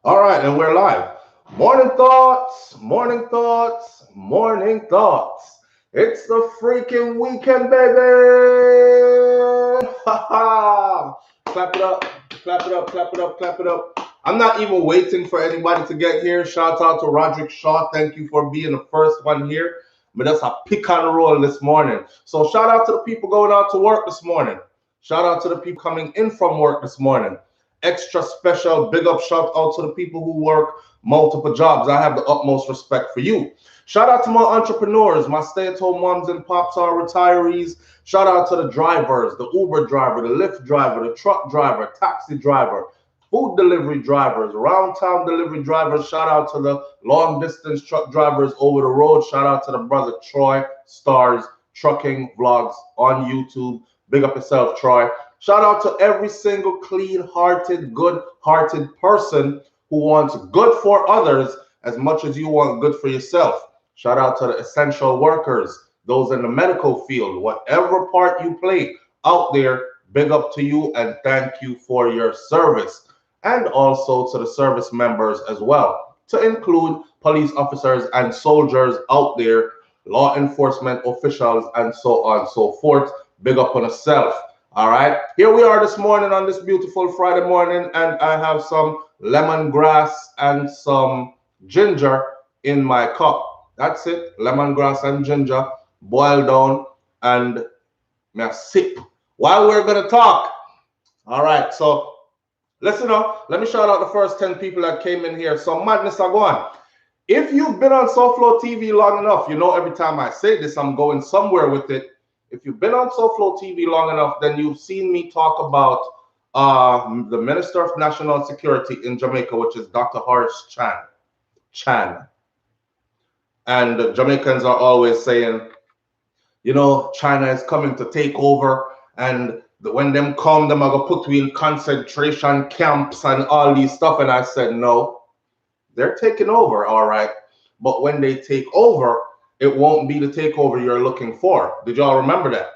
All right, and we're live. Morning thoughts, morning thoughts, morning thoughts. It's the freaking weekend, baby! Ha ha! Clap it up, clap it up, clap it up, clap it up. I'm not even waiting for anybody to get here. Shout out to Roderick Shaw. Thank you for being the first one here. But that's a pick and roll this morning. So shout out to the people going out to work this morning. Shout out to the people coming in from work this morning. Extra special big up shout out to the people who work multiple jobs. I have the utmost respect for you. Shout out to my entrepreneurs, my stay-at-home moms and pops, our retirees. Shout out to the drivers, the Uber driver, the Lyft driver, the truck driver, taxi driver, food delivery drivers, round town delivery drivers. Shout out to the long distance truck drivers over the road. Shout out to the brother Troy Stars Trucking Vlogs on YouTube. Big up yourself, Troy. Shout out to every single clean-hearted, good-hearted person who wants good for others as much as you want good for yourself. Shout out to the essential workers, those in the medical field, whatever part you play out there, big up to you and thank you for your service. And also to the service members as well, to include police officers and soldiers out there, law enforcement officials, and so on and so forth. Big up on yourself. All right, here we are this morning on this beautiful Friday morning, and I have some lemongrass and some ginger in my cup. That's it, lemongrass and ginger, boil down, and may sip while we're gonna talk. All right, so listen up. Let me shout out the first 10 people that came in here. So madness are going. If you've been on SouFLoTV long enough, you know every time I say this, I'm going somewhere with it. If you've been on SouFLoTV long enough, then you've seen me talk about the Minister of National Security in Jamaica, which is Dr. Horace Chang. And the Jamaicans are always saying, you know, China is coming to take over, and when them come, them are going to put you in concentration camps and all these stuff. And I said, no, they're taking over, all right. But when they take over, it won't be the takeover you're looking for. Did y'all remember that?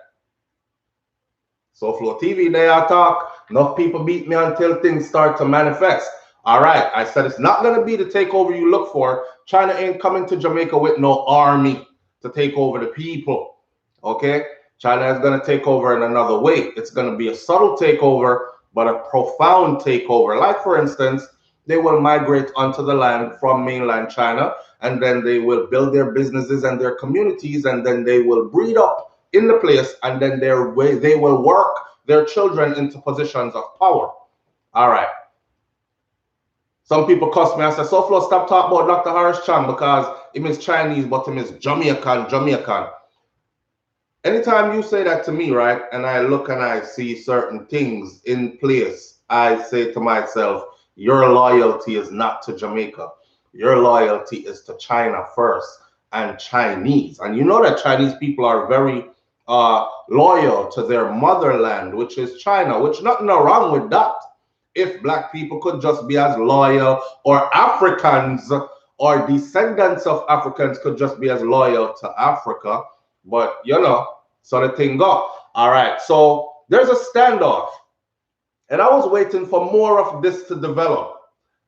SouFLoTV, they are talk. Enough people beat me until things start to manifest. All right, I said it's not going to be the takeover you look for. China ain't coming to Jamaica with no army to take over the people. Okay? China is going to take over in another way. It's going to be a subtle takeover, but a profound takeover. Like, for instance, they will migrate onto the land from mainland China, and then they will build their businesses and their communities, and then they will breed up in the place, and then they will work their children into positions of power. All right. Some people cuss me and say, SouFLo, stop talking about Dr. Horace Chang because he is Chinese, but he is Jamaican. Anytime you say that to me, right, and I look and I see certain things in place, I say to myself, your loyalty is not to Jamaica. Your loyalty is to China first and Chinese. And you know that Chinese people are very loyal to their motherland, which is China, which nothing wrong with that. If black people could just be as loyal, or Africans or descendants of Africans could just be as loyal to Africa. But, you know, so the thing go. All right, so there's a standoff. And I was waiting for more of this to develop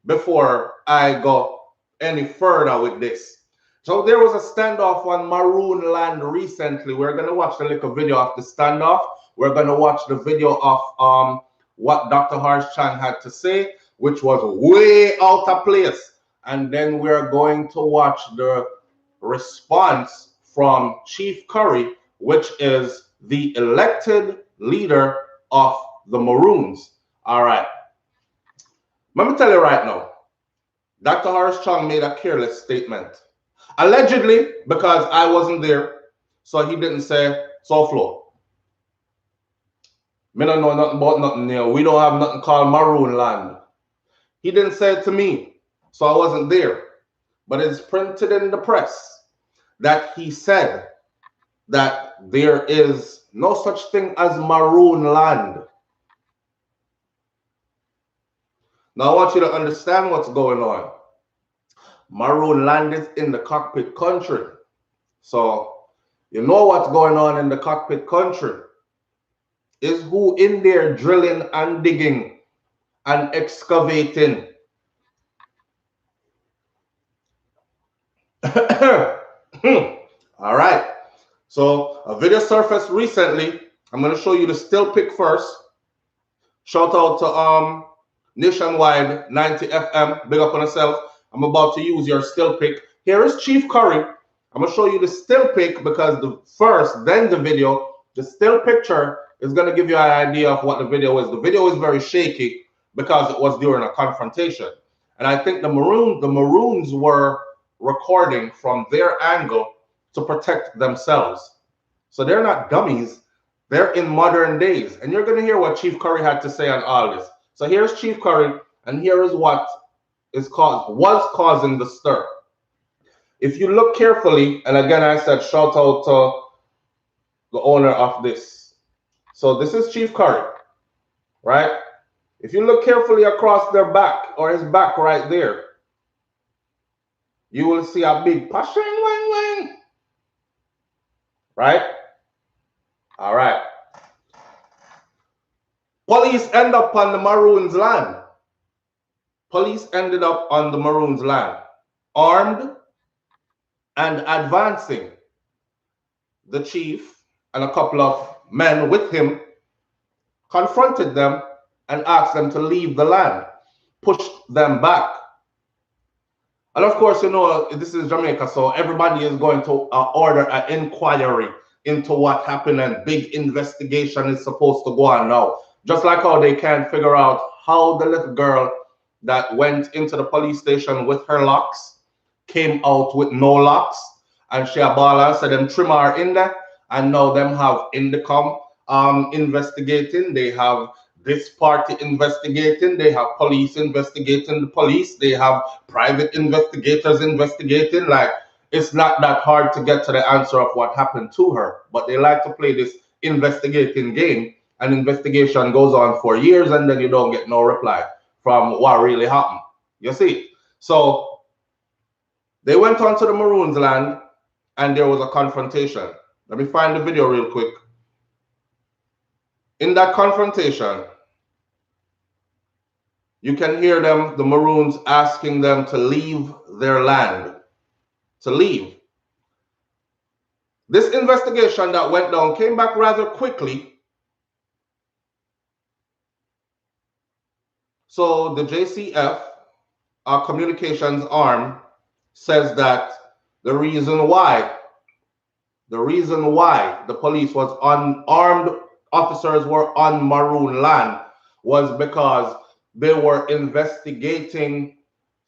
before I go any further with this. So there was a standoff on Maroon land recently. We're going to watch the little video of the standoff. We're going to watch the video of what Dr. Horace Chang had to say, which was way out of place. And then we're going to watch the response from Chief Currie, which is the elected leader of the Maroons. All right. Let me tell you right now, Dr. Horace Chang made a careless statement. Allegedly, because I wasn't there, so he didn't say, SouFLo. Me don't know nothing about nothing there. We don't have nothing called Maroon land. He didn't say it to me, so I wasn't there. But it's printed in the press that he said that there is no such thing as Maroon land. Now I want you to understand what's going on. Maroon land is in the Cockpit country. So you know what's going on in the Cockpit country is who in there drilling and digging and excavating All right. So a video surfaced recently. I'm going to show you the still pic first. Shout out to Nationwide 90 FM. Big up on yourself. I'm about to use your still pic. Here is Chief Currie. I'm going to show you the still pic because the first, then the video. The still picture is going to give you an idea of what the video is. The video is very shaky because it was during a confrontation. And I think the Maroons were recording from their angle to protect themselves. So they're not dummies. They're in modern days. And you're going to hear what Chief Currie had to say on all this. So here's Chief Currie, and here is what was causing the stir. If you look carefully, and again, I said shout out to the owner of this. So this is Chief Currie, right? If you look carefully across their back, or his back right there, you will see a big pashing wang wang, right? All right. Police end up on the Maroons' land. Police ended up on the Maroons' land, armed and advancing. The chief and a couple of men with him confronted them and asked them to leave the land, pushed them back. And of course, you know, this is Jamaica, so everybody is going to order an inquiry into what happened, and big investigation is supposed to go on now. Just like how they can't figure out how the little girl that went into the police station with her locks came out with no locks, and she a baller, so them trim her in there, and now them have Indicom investigating, they have this party investigating, they have police investigating the police, they have private investigators investigating. Like, it's not that hard to get to the answer of what happened to her, but they like to play this investigating game, and investigation goes on for years, and then you don't get no reply from what really happened. You see? So they went on to the Maroons' land, and there was a confrontation. Let me find the video real quick. In that confrontation, you can hear them, the Maroons, asking them to leave their land. To leave. This investigation that went down came back rather quickly. So the JCF, our communications arm, says that the reason why the police was on, armed officers were on Maroon land was because they were investigating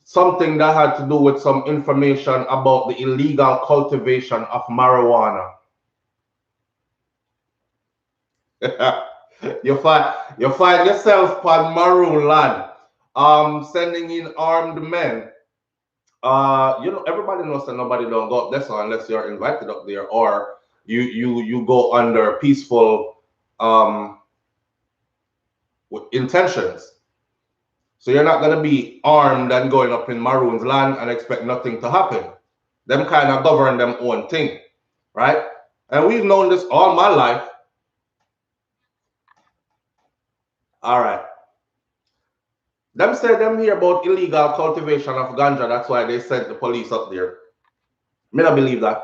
something that had to do with some information about the illegal cultivation of marijuana. you find yourself on Maroon land, sending in armed men. You know, everybody knows that nobody don't go up there unless you're invited up there, or you go under peaceful intentions. So you're not going to be armed and going up in Maroon's land and expect nothing to happen. Them kind of govern them own thing, right? And we've known this all my life. All right. Them said them hear about illegal cultivation of ganja. That's why they sent the police up there. I don't believe that.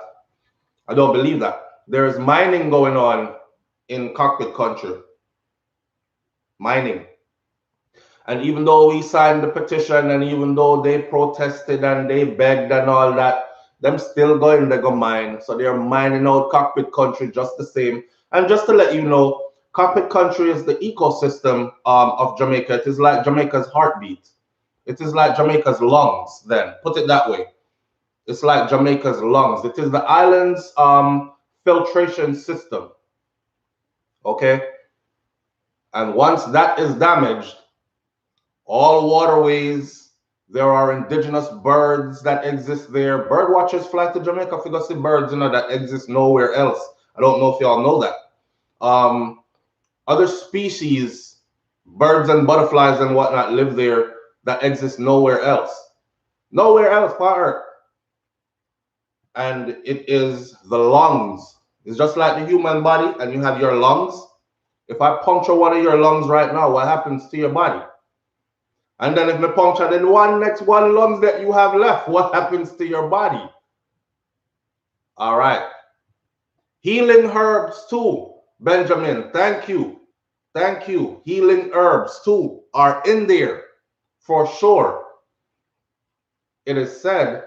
I don't believe that. There is mining going on in Cockpit country. Mining. And even though we signed the petition, and even though they protested and they begged and all that, them still going to go mine. So they're mining out Cockpit country just the same. And just to let you know, Cockpit country is the ecosystem of Jamaica. It is like Jamaica's heartbeat. It is like Jamaica's lungs, then. Put it that way. It's like Jamaica's lungs. It is the island's filtration system. Okay? And once that is damaged, all waterways, there are indigenous birds that exist there. Bird watchers fly to Jamaica to go see birds, you know, that exist nowhere else. I don't know if y'all know that. Other species, birds and butterflies and whatnot, live there that exist nowhere else. Nowhere else on Earth. And it is the lungs. It's just like the human body, and you have your lungs. If I puncture one of your lungs right now, what happens to your body? And then if I puncture the next one lungs that you have left, what happens to your body? All right. Healing herbs too, Benjamin. Thank you. Thank you. Healing herbs too are in there for sure. It is said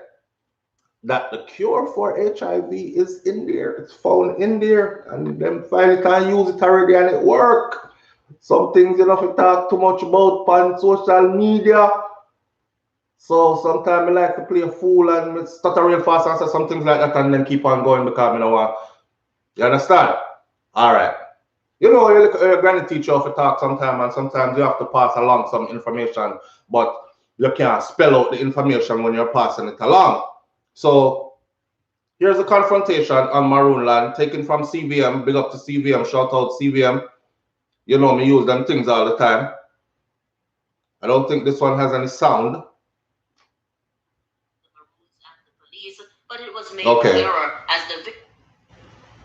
that the cure for HIV is in there. It's found in there, and them finally can use it already, and it work. Some things you know if you talk too much about on social media. So sometimes I like to play a fool and stutter real fast and say some things like that, and then keep on going because I know what. You understand? All right. You know, your granny teach you how to talk sometimes, and sometimes you have to pass along some information, but you can't spell out the information when you're passing it along. So here's a confrontation on Maroon land, taken from CVM. Big up to CVM. Shout out CVM. You know me use them things all the time. I don't think this one has any sound. But it was made clearer as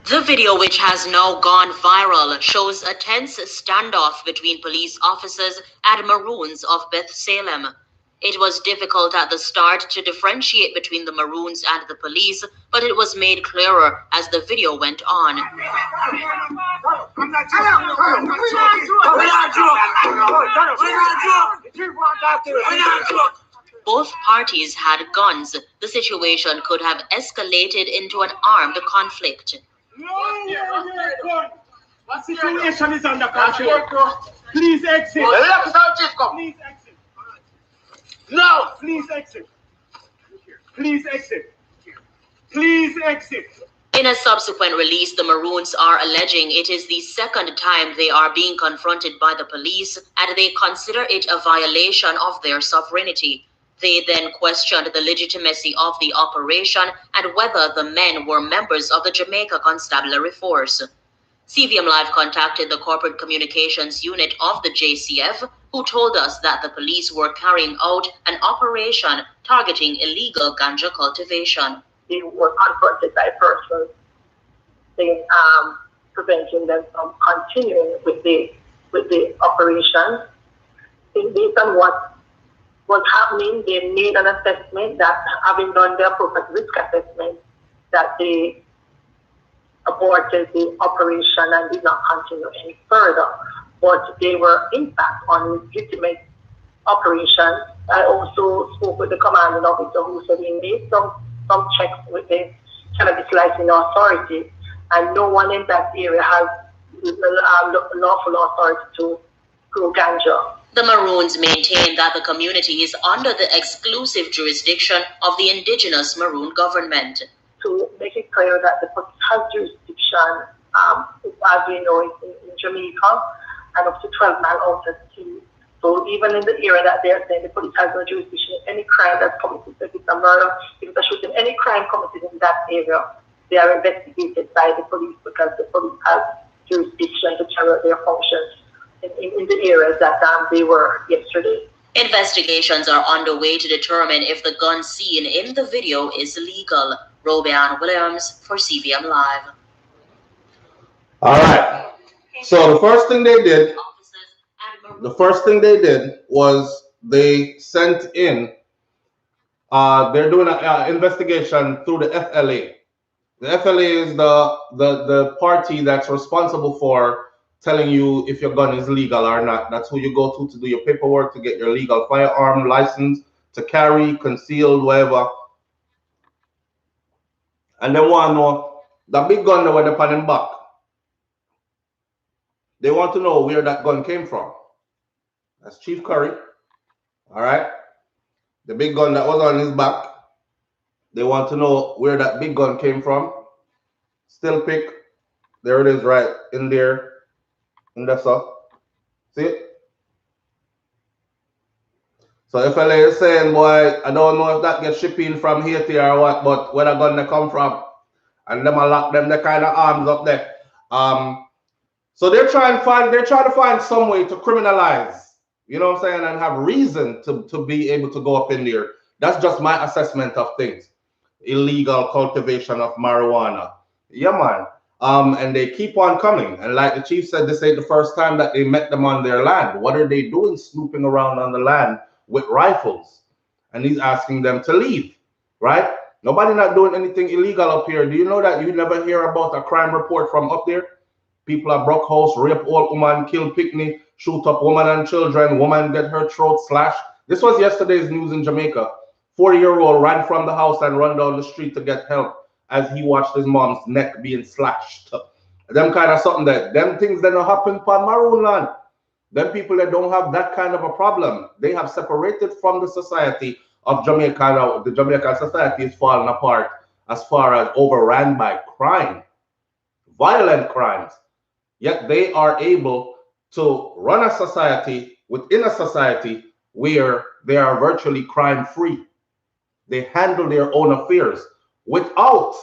the video, which has now gone viral, shows a tense standoff between police officers at Maroons of Beth Salem. It was difficult at the start to differentiate between the Maroons and the police, but it was made clearer as the video went on. Both parties had guns. The situation could have escalated into an armed conflict. What situation is under control? Please exit. Please exit. No! Please exit. Please exit. Please exit. In a subsequent release, the Maroons are alleging it is the second time they are being confronted by the police, and they consider it a violation of their sovereignty. They then questioned the legitimacy of the operation and whether the men were members of the Jamaica Constabulary Force. CVM Live contacted the corporate communications unit of the JCF, who told us that the police were carrying out an operation targeting illegal ganja cultivation. They were confronted by persons saying, preventing them from continuing with the operation. Based on what was happening, they made an assessment that, having done their appropriate risk assessment, that they aborted the operation and did not continue any further. But they were in fact on legitimate operation. I also spoke with the commanding officer who said he made some checks with the cannabis licensing authority, and no one in that area has lawful authority to grow ganja. The Maroons maintain that the community is under the exclusive jurisdiction of the indigenous Maroon government. To make it clear that the police has jurisdiction, as we know, in Jamaica, and up to 12 miles out at sea. So even in the area that they're saying the police has no jurisdiction, any crime that's committed, if it's a murder, if it's a shooting, any crime committed in that area, they are investigated by the police because the police has jurisdiction to carry out their functions in the areas that they were yesterday. Investigations are underway to determine if the gun seen in the video is legal. Robian Williams for CVM Live. All right. So the first thing they did was they sent in, they're doing an investigation through the FLA. The FLA is the party that's responsible for telling you if your gun is legal or not. That's who you go to do your paperwork to get your legal firearm license to carry, concealed, whatever. And they want to know the big gun that went upon him back. They want to know where that gun came from. That's Chief Currie. All right. The big gun that was on his back. They want to know where that big gun came from. Still pick. There it is, right in there. And that's all. See it? So FLA is saying, boy, I don't know if that gets shipping from Haiti or what, but where the gun they come from. And them a lock them the kind of arms up there. So they're trying to find some way to criminalize, you know what I'm saying, and have reason to be able to go up in there. That's just my assessment of things. Illegal cultivation of marijuana. Yeah, man. And they keep on coming. And like the chief said, this ain't the first time that they met them on their land. What are they doing snooping around on the land with rifles? And he's asking them to leave, right? Nobody not doing anything illegal up here. Do you know that you never hear about a crime report from up there? People are broke house, rape old woman, kill picnic, shoot up woman and children, woman get her throat slashed. This was yesterday's news in Jamaica. 4-year-old ran from the house and run down the street to get help as he watched his mom's neck being slashed. Them kind of something that, them things that don't happen upon Maroon land. Them people that don't have that kind of a problem, they have separated from the society of Jamaica. Now, the Jamaican society is falling apart as far as overran by crime, violent crimes. Yet they are able to run a society within a society where they are virtually crime free. They handle their own affairs without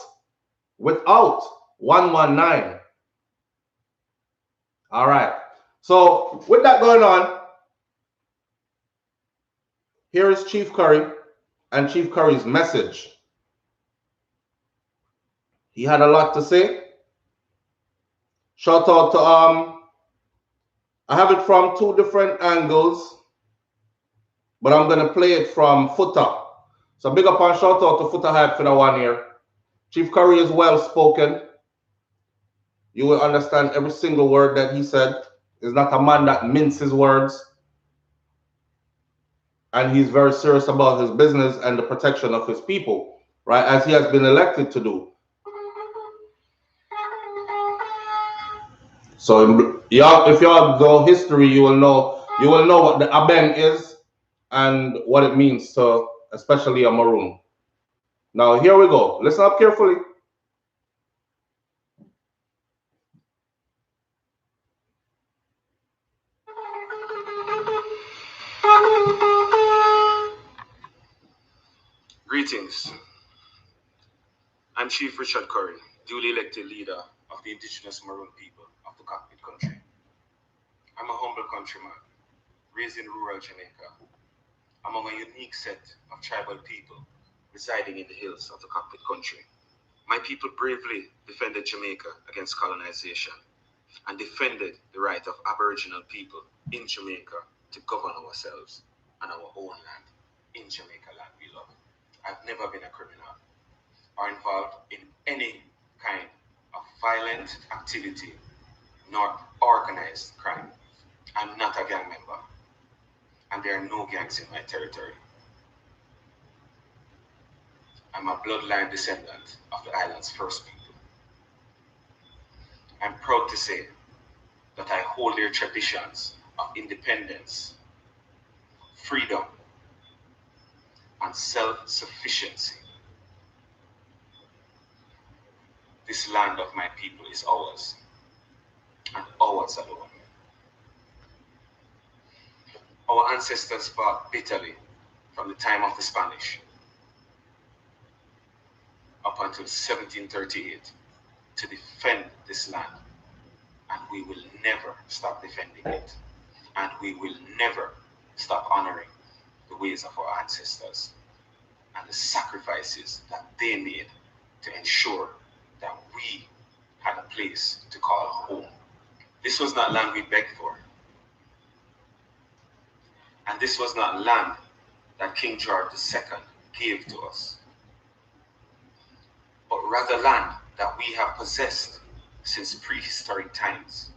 119. All right. So with that going on, here is Chief Currie and Chief Currie's message. He had a lot to say. Shout out to I have it from 2 different angles, but I'm gonna play it from Footer. So big up and shout out to Footer Hype for the one here. Chief Currie is well spoken. You will understand every single word that he said. He's not a man that minces words. And he's very serious about his business and the protection of his people, right? As he has been elected to do. So if y'all know history, you will know what the Abeng is and what it means to especially a Maroon. Now here we go. Listen up carefully. Greetings. I'm Chief Richard Currie, duly elected leader of the indigenous Maroon people of the Cockpit country. I'm a humble countryman, raised in rural Jamaica, among a unique set of tribal people residing in the hills of the Cockpit country. My people bravely defended Jamaica against colonization and defended the right of Aboriginal people in Jamaica to govern ourselves and our own land in Jamaica land we love. I've never been a criminal or involved in any kind of violent activity nor organized crime. I'm not a gang member, and there are no gangs in my territory. I'm a bloodline descendant of the island's first people. I'm proud to say that I hold their traditions of independence, freedom, and self-sufficiency. This land of my people is ours, and ours alone. Our ancestors fought bitterly from the time of the Spanish up until 1738 to defend this land, and we will never stop defending it, and we will never stop honoring the ways of our ancestors and the sacrifices that they made to ensure that we had a place to call home. This was not land we begged for, and this was not land that King George II gave to us, but rather land that we have possessed since prehistoric times.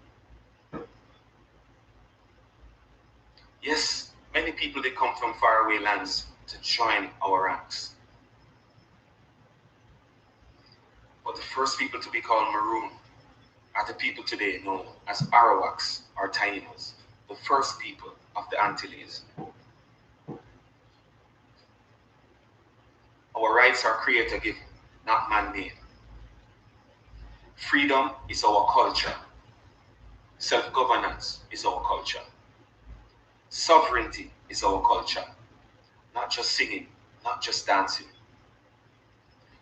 Yes, many people, they come from faraway lands to join our ranks. But the first people to be called Maroon are the people today known as Arawaks or Tainos, the first people of the Antilles. Our rights are creator given, not man-made. Freedom is our culture. Self-governance is our culture. Sovereignty is our culture. Not just singing, not just dancing.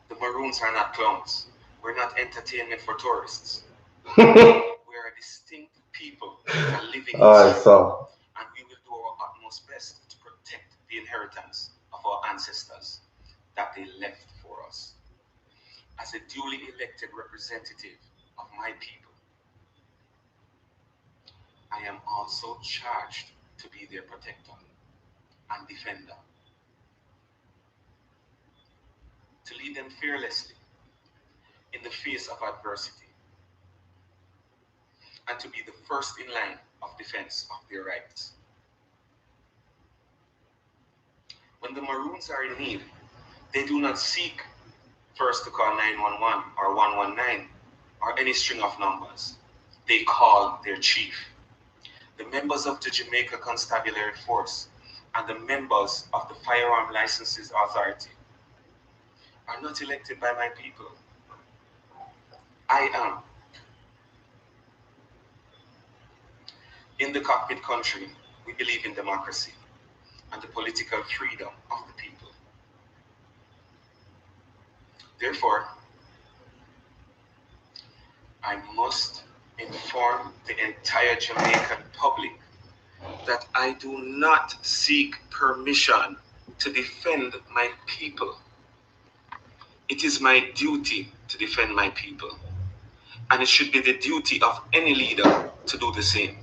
The Maroons are not clowns. We're not entertainment for tourists. We're a distinct people that are living in and we will do our utmost best to protect the inheritance of our ancestors that they left for us. As a duly elected representative of my people, I am also charged to be their protector and defender. to lead them fearlessly in the face of adversity, and to be the first in line of defense of their rights. When the Maroons are in need, they do not seek first to call 911 or 119 or any string of numbers. They call their chief. The members of the Jamaica Constabulary Force and the members of the Firearm Licenses Authority are not elected by my people. I am. In the Cockpit country, we believe in democracy and the political freedom of the people. Therefore, I must inform the entire Jamaican public that I do not seek permission to defend my people. It is my duty to defend my people, and it should be the duty of any leader to do the same.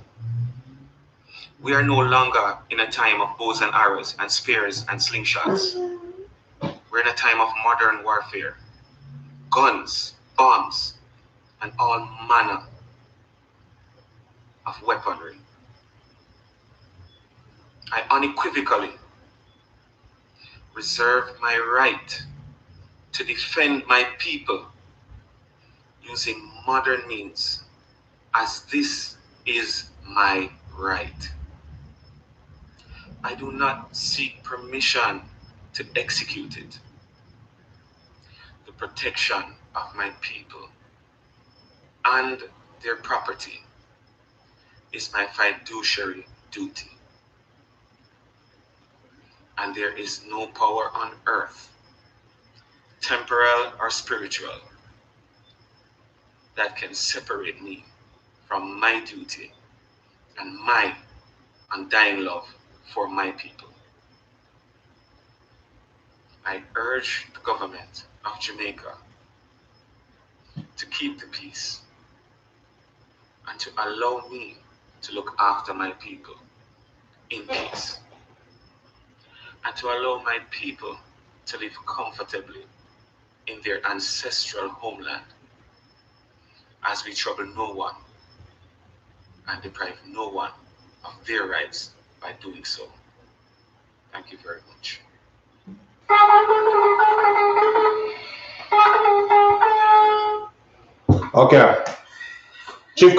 We are no longer in a time of bows and arrows and spears and slingshots. We're in a time of modern warfare, guns, bombs, and all manner of weaponry. I unequivocally reserve my right to defend my people using modern means, as this is my right. I do not seek permission to execute it. The protection of my people and their property is my fiduciary duty. And there is no power on earth, temporal or spiritual, that can separate me from my duty and my undying love for my people. I urge the government of Jamaica to keep the peace and to allow me to look after my people in peace, and to allow my people to live comfortably in their ancestral homeland, as we trouble no one and deprive no one of their rights by doing so. Thank you very much. Okay. Chief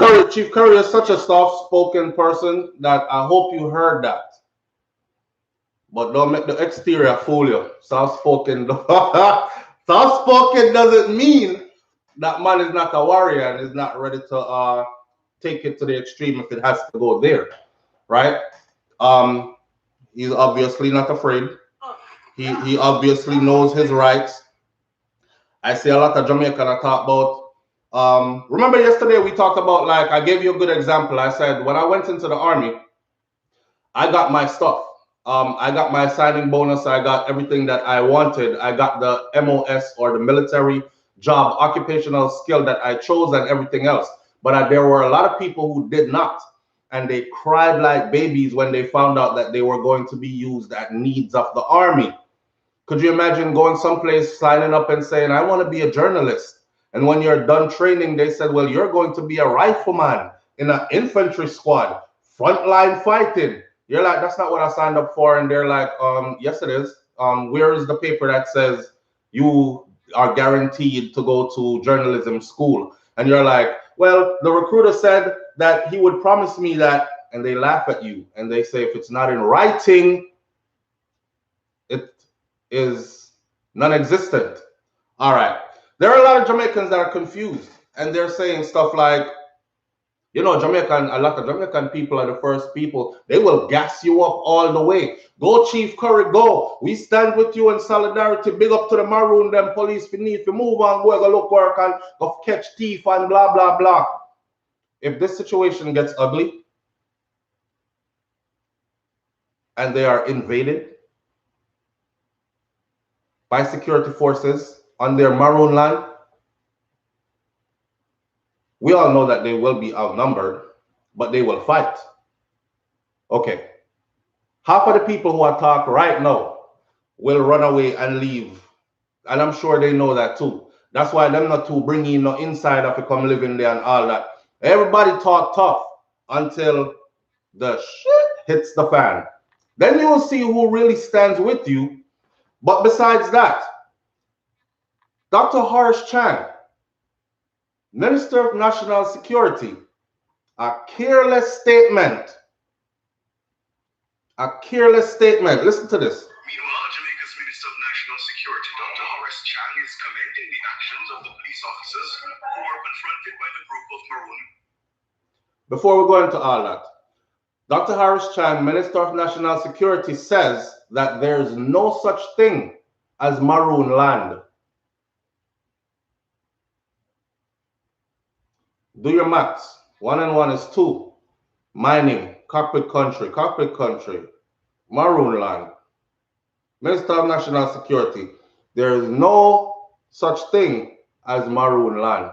Currie is such a soft-spoken person that I hope you heard that. But don't make the exterior fool you. Soft-spoken soft-spoken doesn't mean that man is not a warrior and is not ready to take it to the extreme if it has to go there, right? He's obviously not afraid. He obviously knows his rights. I see a lot of Jamaican I talk about. Remember yesterday we talked about, like, I gave you a good example. I said when I went into the army, I got my stuff. I got my signing bonus. I got everything that I wanted. I got the MOS, or the military job, occupational skill that I chose, and everything else. But there were a lot of people who did not. And they cried like babies when they found out that they were going to be used at needs of the army. Could you imagine going someplace, signing up and saying, I want to be a journalist? And when you're done training, they said, well, you're going to be a rifleman in an infantry squad, frontline fighting. You're like, that's not what I signed up for. And they're like, yes, it is. Where is the paper that says you are guaranteed to go to journalism school? And you're like, well, the recruiter said that he would promise me that. And they laugh at you and they say, if it's not in writing, it is non-existent. All right. There are a lot of Jamaicans that are confused, and they're saying stuff like, you know, a lot of Jamaican people are the first people. They will gas you up all the way. Go, Chief Currie, go. We stand with you in solidarity. Big up to the Maroon, them police. We need to move on, go look work and go catch thief and blah, blah, blah. If this situation gets ugly and they are invaded by security forces on their Maroon land, we all know that they will be outnumbered, but they will fight. Okay. Half of the people who are talking right now will run away and leave And I'm sure they know that too. That's why them not to bring in no insider to come live in there and all that. Everybody talk tough until the shit hits the fan. Then you will see who really stands with you. But besides that, Dr. Horace Chang, Minister of National Security, a careless statement. A careless statement. Listen to this. Meanwhile, Jamaica's Minister of National Security, Dr. Horace Chang, is commending the actions of the police officers who were confronted by the group of Maroon. Before we go into all that, Dr. Horace Chang, Minister of National Security, says that there's no such thing as Maroon land. Do your maths. 1 and 1 is 2. Mining, Cockpit country, Maroon land. Minister of National Security, there is no such thing as Maroon land.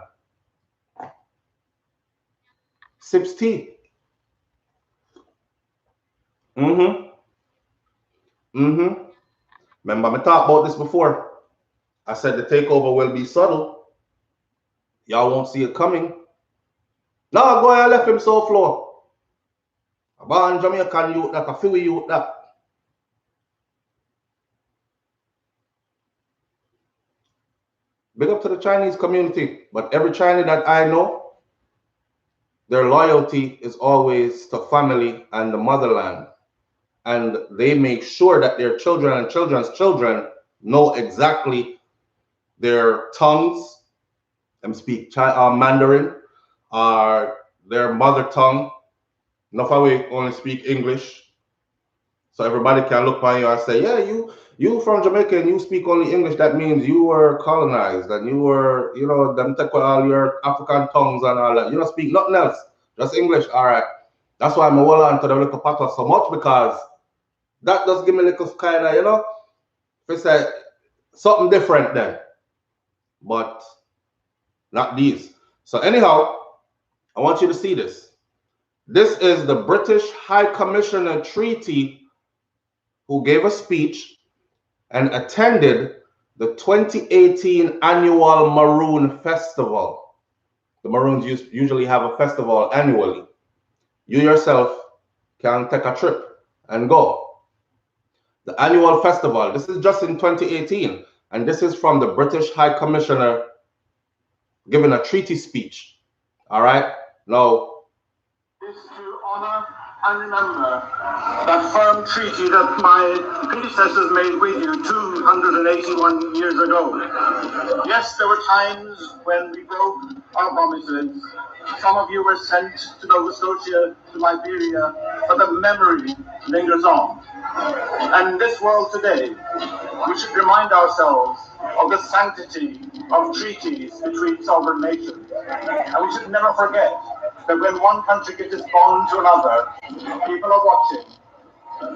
Sips tea. Remember me talked about this before. I said the takeover will be subtle. Y'all won't see it coming. No, go ahead, left him SouFLo. A born Jamaican youth that, a few youth that. Big up to the Chinese community. But every Chinese that I know, their loyalty is always to family and the motherland. And they make sure that their children and children's children know exactly their tongues, and speak Mandarin, or their mother tongue. Enough of we only speak English. So everybody can look by you and say, yeah, you from Jamaica and you speak only English. That means you were colonized and you were, you know, them take all your African tongues and all that. You don't speak nothing else, just English. All right. That's why I'm hold on to the little patois so much, because that does give me a little kind of, you know, if it's like something different then. But not these. So anyhow, I want you to see this. This is the British High Commissioner Treaty, who gave a speech and attended the 2018 annual Maroon Festival. The Maroons usually have a festival annually. You yourself can take a trip and go. The annual festival, this is just in 2018, and this is from the British High Commissioner giving a treaty speech. All right? Now, is to honor and remember that firm treaty that my predecessors made with you 281 years ago. Yes, there were times when we broke our promises. Some of you were sent to Nova Scotia, to Liberia, but the memory lingers on. And in this world today, we should remind ourselves of the sanctity of treaties between sovereign nations. And we should never forget that when one country gets its bond to another, people are watching,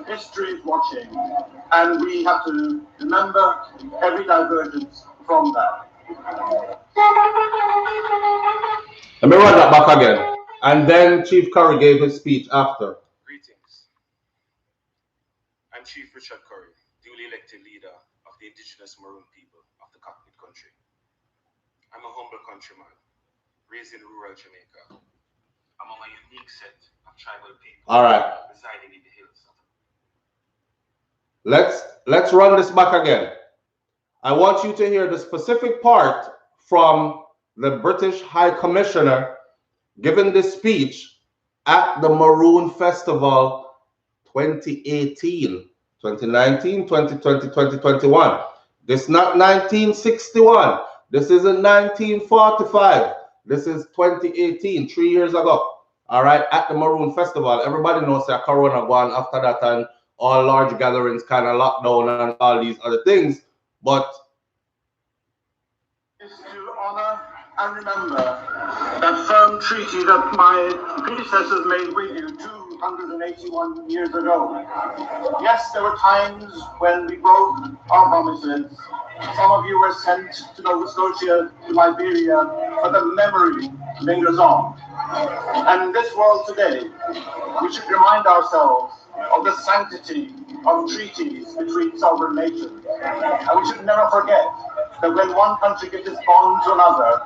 history is watching, and we have to remember every divergence from that. Let me run that back again. And then Chief Currie gave his speech after. Greetings. I'm Chief Richard Currie, duly elected leader of the indigenous Maroon people of the Cockpit country. I'm a humble countryman, raised in rural Jamaica, among a unique set of tribal people. All right. Residing in the hills. Let's run this back again. I want you to hear the specific part from the British High Commissioner giving this speech at the Maroon Festival 2018, 2019, 2020, 2021. This is not 1961. This isn't 1945. This is 2018, 3 years ago. All right, at the Maroon Festival. Everybody knows that Corona gone after that, and all large gatherings kind of locked down and all these other things. But Is to honor and remember that firm treaty that my predecessors made with you 281 years ago. Yes, there were times when we broke our promises. Some of you were sent to Nova Scotia, to Liberia, but the memory lingers on. And in this world today, we should remind ourselves of the sanctity of treaties between sovereign nations. And we should never forget that when one country gets its bond to another,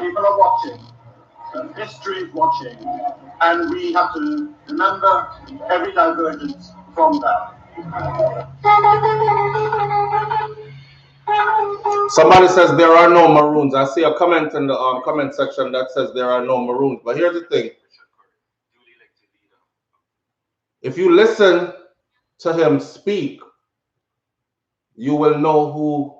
people are watching, history is watching, and we have to remember every divergence from that. Somebody says there are no Maroons. I see a comment in the comment section that says there are no Maroons. But here's the thing. If you listen to him speak, you will know who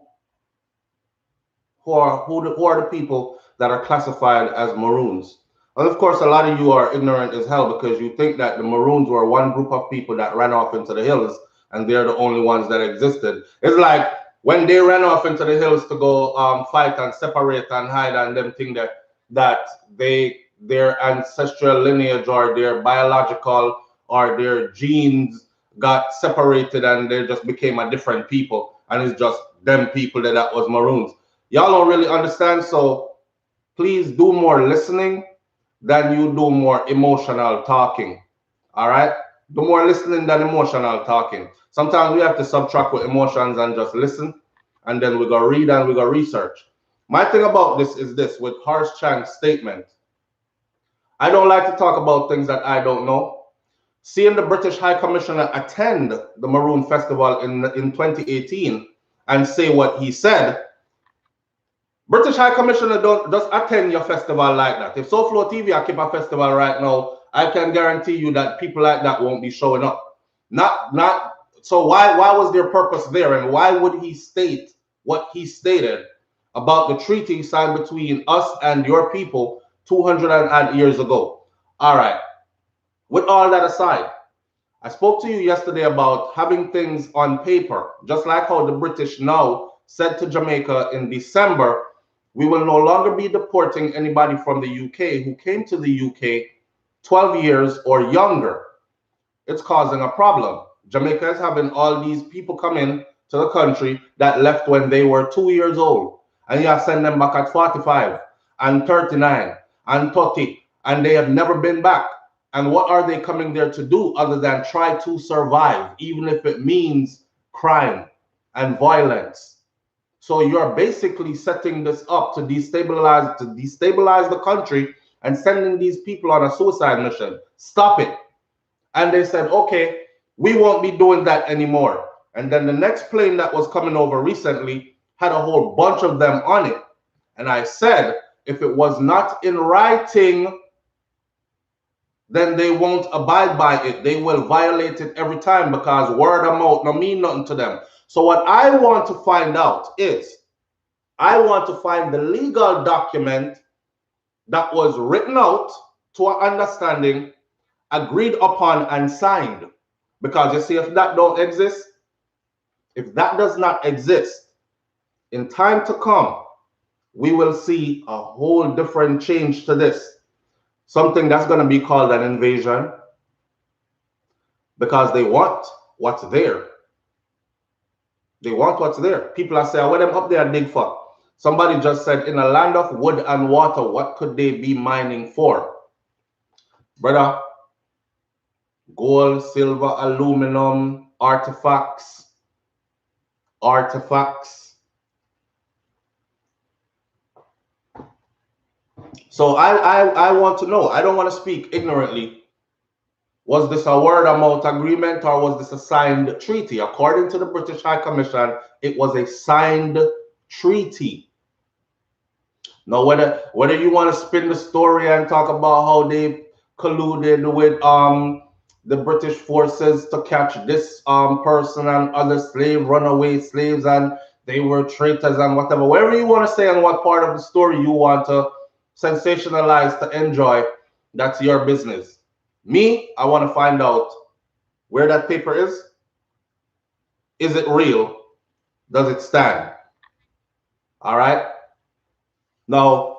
are the people that are classified as Maroons. And of course, a lot of you are ignorant as hell because you think that the Maroons were one group of people that ran off into the hills and they're the only ones that existed. It's like when they ran off into the hills to go fight and separate and hide and them think that their ancestral lineage or their biological or their genes got separated and they just became a different people and it's just them people that was Maroons. Y'all don't really understand, so please do more listening than you do more emotional talking. All right? Do more listening than emotional talking. Sometimes we have to subtract with emotions and just listen, and then we go read and we go research. My thing about this is this with Horace Chang's statement. I don't like to talk about things that I don't know. Seeing the British High Commissioner attend the Maroon Festival in 2018 and say what he said, British High Commissioner don't just attend your festival like that. If SouFLoTV I keep a festival right now, I can guarantee you that people like that won't be showing up. So why was their purpose there, and why would he state what he stated about the treaty signed between us and your people 200 odd years ago? All right. With all that aside, I spoke to you yesterday about having things on paper, just like how the British now said to Jamaica in December, we will no longer be deporting anybody from the UK who came to the UK 12 years or younger. It's causing a problem. Jamaica is having all these people come in to the country that left when they were 2 years old. And you have send them back at 45 and 39 and 30, and they have never been back. And what are they coming there to do other than try to survive, even if it means crime and violence? So you're basically setting this up to destabilize the country and sending these people on a suicide mission. Stop it. And they said, okay, we won't be doing that anymore. And then the next plane that was coming over recently had a whole bunch of them on it. And I said, if it was not in writing, then they won't abide by it. They will violate it every time because word of mouth don't mean nothing to them. So what I want to find out is, I want to find the legal document that was written out to our understanding, agreed upon and signed. Because you see, if that don't exist, if that does not exist, in time to come, we will see a whole different change to this. Something that's going to be called an invasion, because they want what's there. They want what's there. People are saying, what them up there dig for? Somebody just said, in a land of wood and water, what could they be mining for? Brother, gold, silver, aluminum, artifacts. So I want to know. I don't want to speak ignorantly. Was this a word of mouth agreement or was this a signed treaty? According to the British High Commission, it was a signed treaty. Now, whether you want to spin the story and talk about how they colluded with the British forces to catch this person and other runaway slaves, and they were traitors and whatever, whatever you want to say and what part of the story you want to sensationalize to enjoy, that's your business. Me, I want to find out where that paper is. Is it real? Does it stand? All right. Now,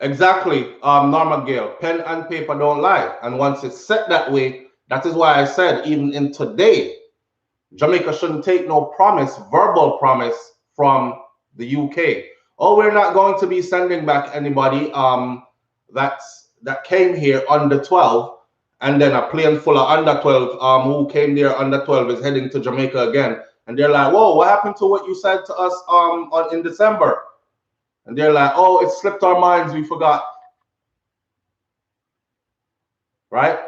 exactly, Norma Gale, pen and paper don't lie. And once it's set that way, that is why I said, even in today, Jamaica shouldn't take no promise, verbal promise from the UK. Oh, we're not going to be sending back anybody that came here under 12, and then a plane full of under 12 who came there under 12 is heading to Jamaica again. And they're like, whoa, what happened to what you said to us in December? And they're like, oh, it slipped our minds, we forgot. Right?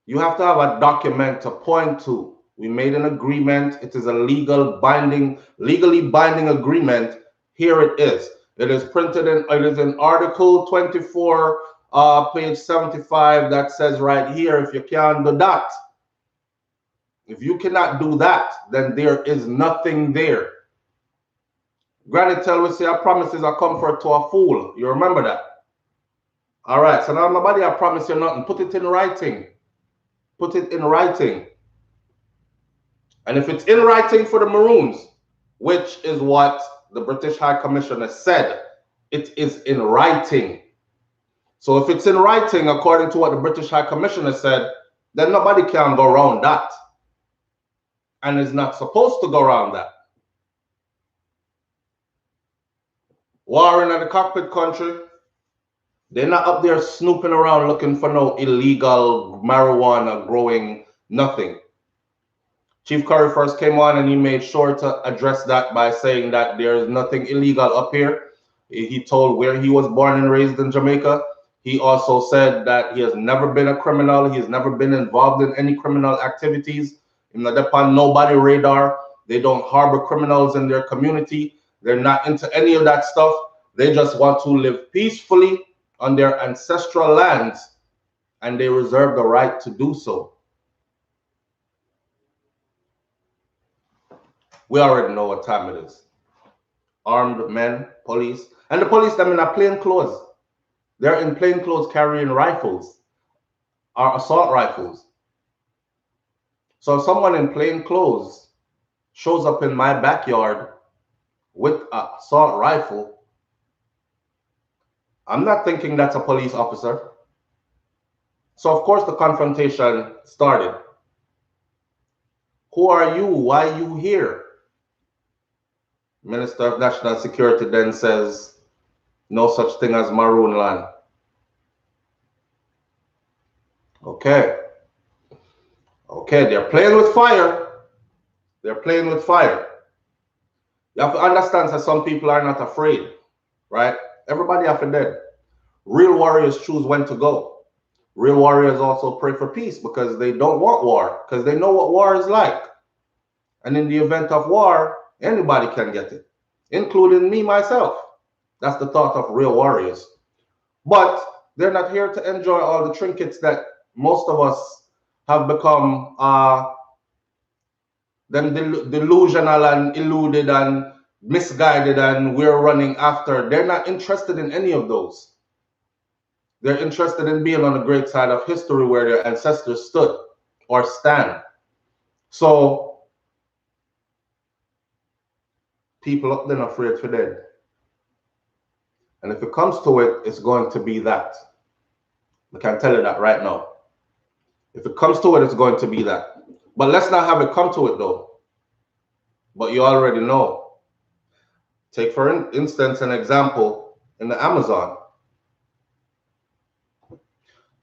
You have to have a document to point to. We made an agreement. It is a legally binding agreement. Here it is. It is printed in, it is in Article 24, page 75, that says right here, if you can't do that, if you cannot do that, then there is nothing there. Granny tell we say a promise is a comfort to a fool. You remember that? All right, so now nobody I promise you nothing. Put it in writing. Put it in writing. And if it's in writing for the Maroons, which is what the British High Commissioner said, it is in writing. So if it's in writing, according to what the British High Commissioner said, then nobody can go around that. And is not supposed to go around that. Warring in the Cockpit country, they're not up there snooping around looking for no illegal marijuana growing nothing. Chief Currie first came on and he made sure to address that by saying that there's nothing illegal up here. He told where he was born and raised in Jamaica. He also said that he has never been a criminal. He has never been involved in any criminal activities. Not upon nobody's radar. They don't harbor criminals in their community. They're not into any of that stuff. They just want to live peacefully on their ancestral lands, and they reserve the right to do so. We already know what time it is. Armed men, police, and the police, I mean, are plain clothes. They're in plain clothes carrying rifles, or assault rifles. So if someone in plain clothes shows up in my backyard with an assault rifle, I'm not thinking that's a police officer. So of course the confrontation started. Who are you? Why are you here? Minister of National Security then says, no such thing as Maroon land. Okay. Okay, they're playing with fire. They're playing with fire. You have to understand that some people are not afraid, right? Everybody have to dead. Real warriors choose when to go. Real warriors also pray for peace because they don't want war, because they know what war is like. And in the event of war, anybody can get it, including me, myself. That's the thought of real warriors. But they're not here to enjoy all the trinkets that most of us have become delusional and eluded and misguided, and we're running after. They're not interested in any of those. They're interested in being on the great side of history where their ancestors stood or stand. So people up there afraid for dead. And if it comes to it, it's going to be that. I can tell you that right now. If it comes to it, it's going to be that. But let's not have it come to it though. But you already know. Take for instance an example in the Amazon.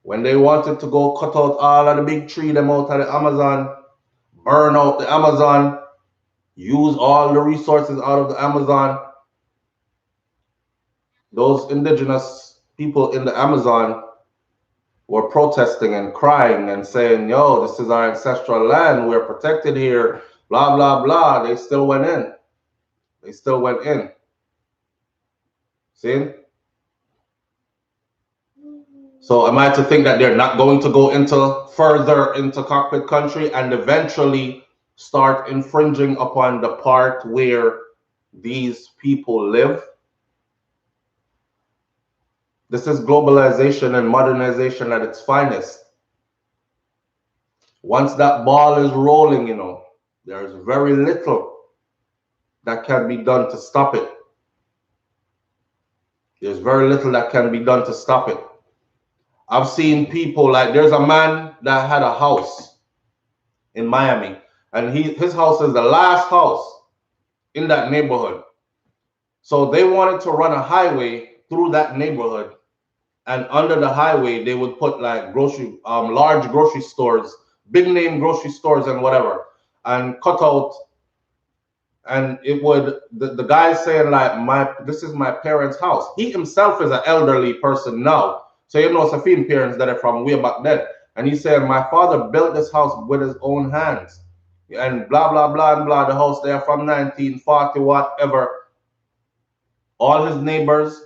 When they wanted to go cut out all of the big tree them out of the Amazon, burn out the Amazon, use all the resources out of the Amazon, those indigenous people in the Amazon were protesting and crying and saying, yo, this is our ancestral land, we're protected here, blah, blah, blah. They still went in. They still went in. See? So am I to think that they're not going to go further into Cockpit country and eventually start infringing upon the part where these people live? This is globalization and modernization at its finest. Once that ball is rolling, you know, there's very little that can be done to stop it. There's very little that can be done to stop it. I've seen people, like there's a man that had a house in Miami, and his house is the last house in that neighborhood. So they wanted to run a highway through that neighborhood, and under the highway they would put like large grocery stores, big name grocery stores and whatever, and cut out and it would the guy saying like this is my parents' house. He himself is an elderly person now, so you know Safin parents that are from way back then, and he said my father built this house with his own hands, and blah blah blah and blah. The house there from 1940 whatever. All his neighbors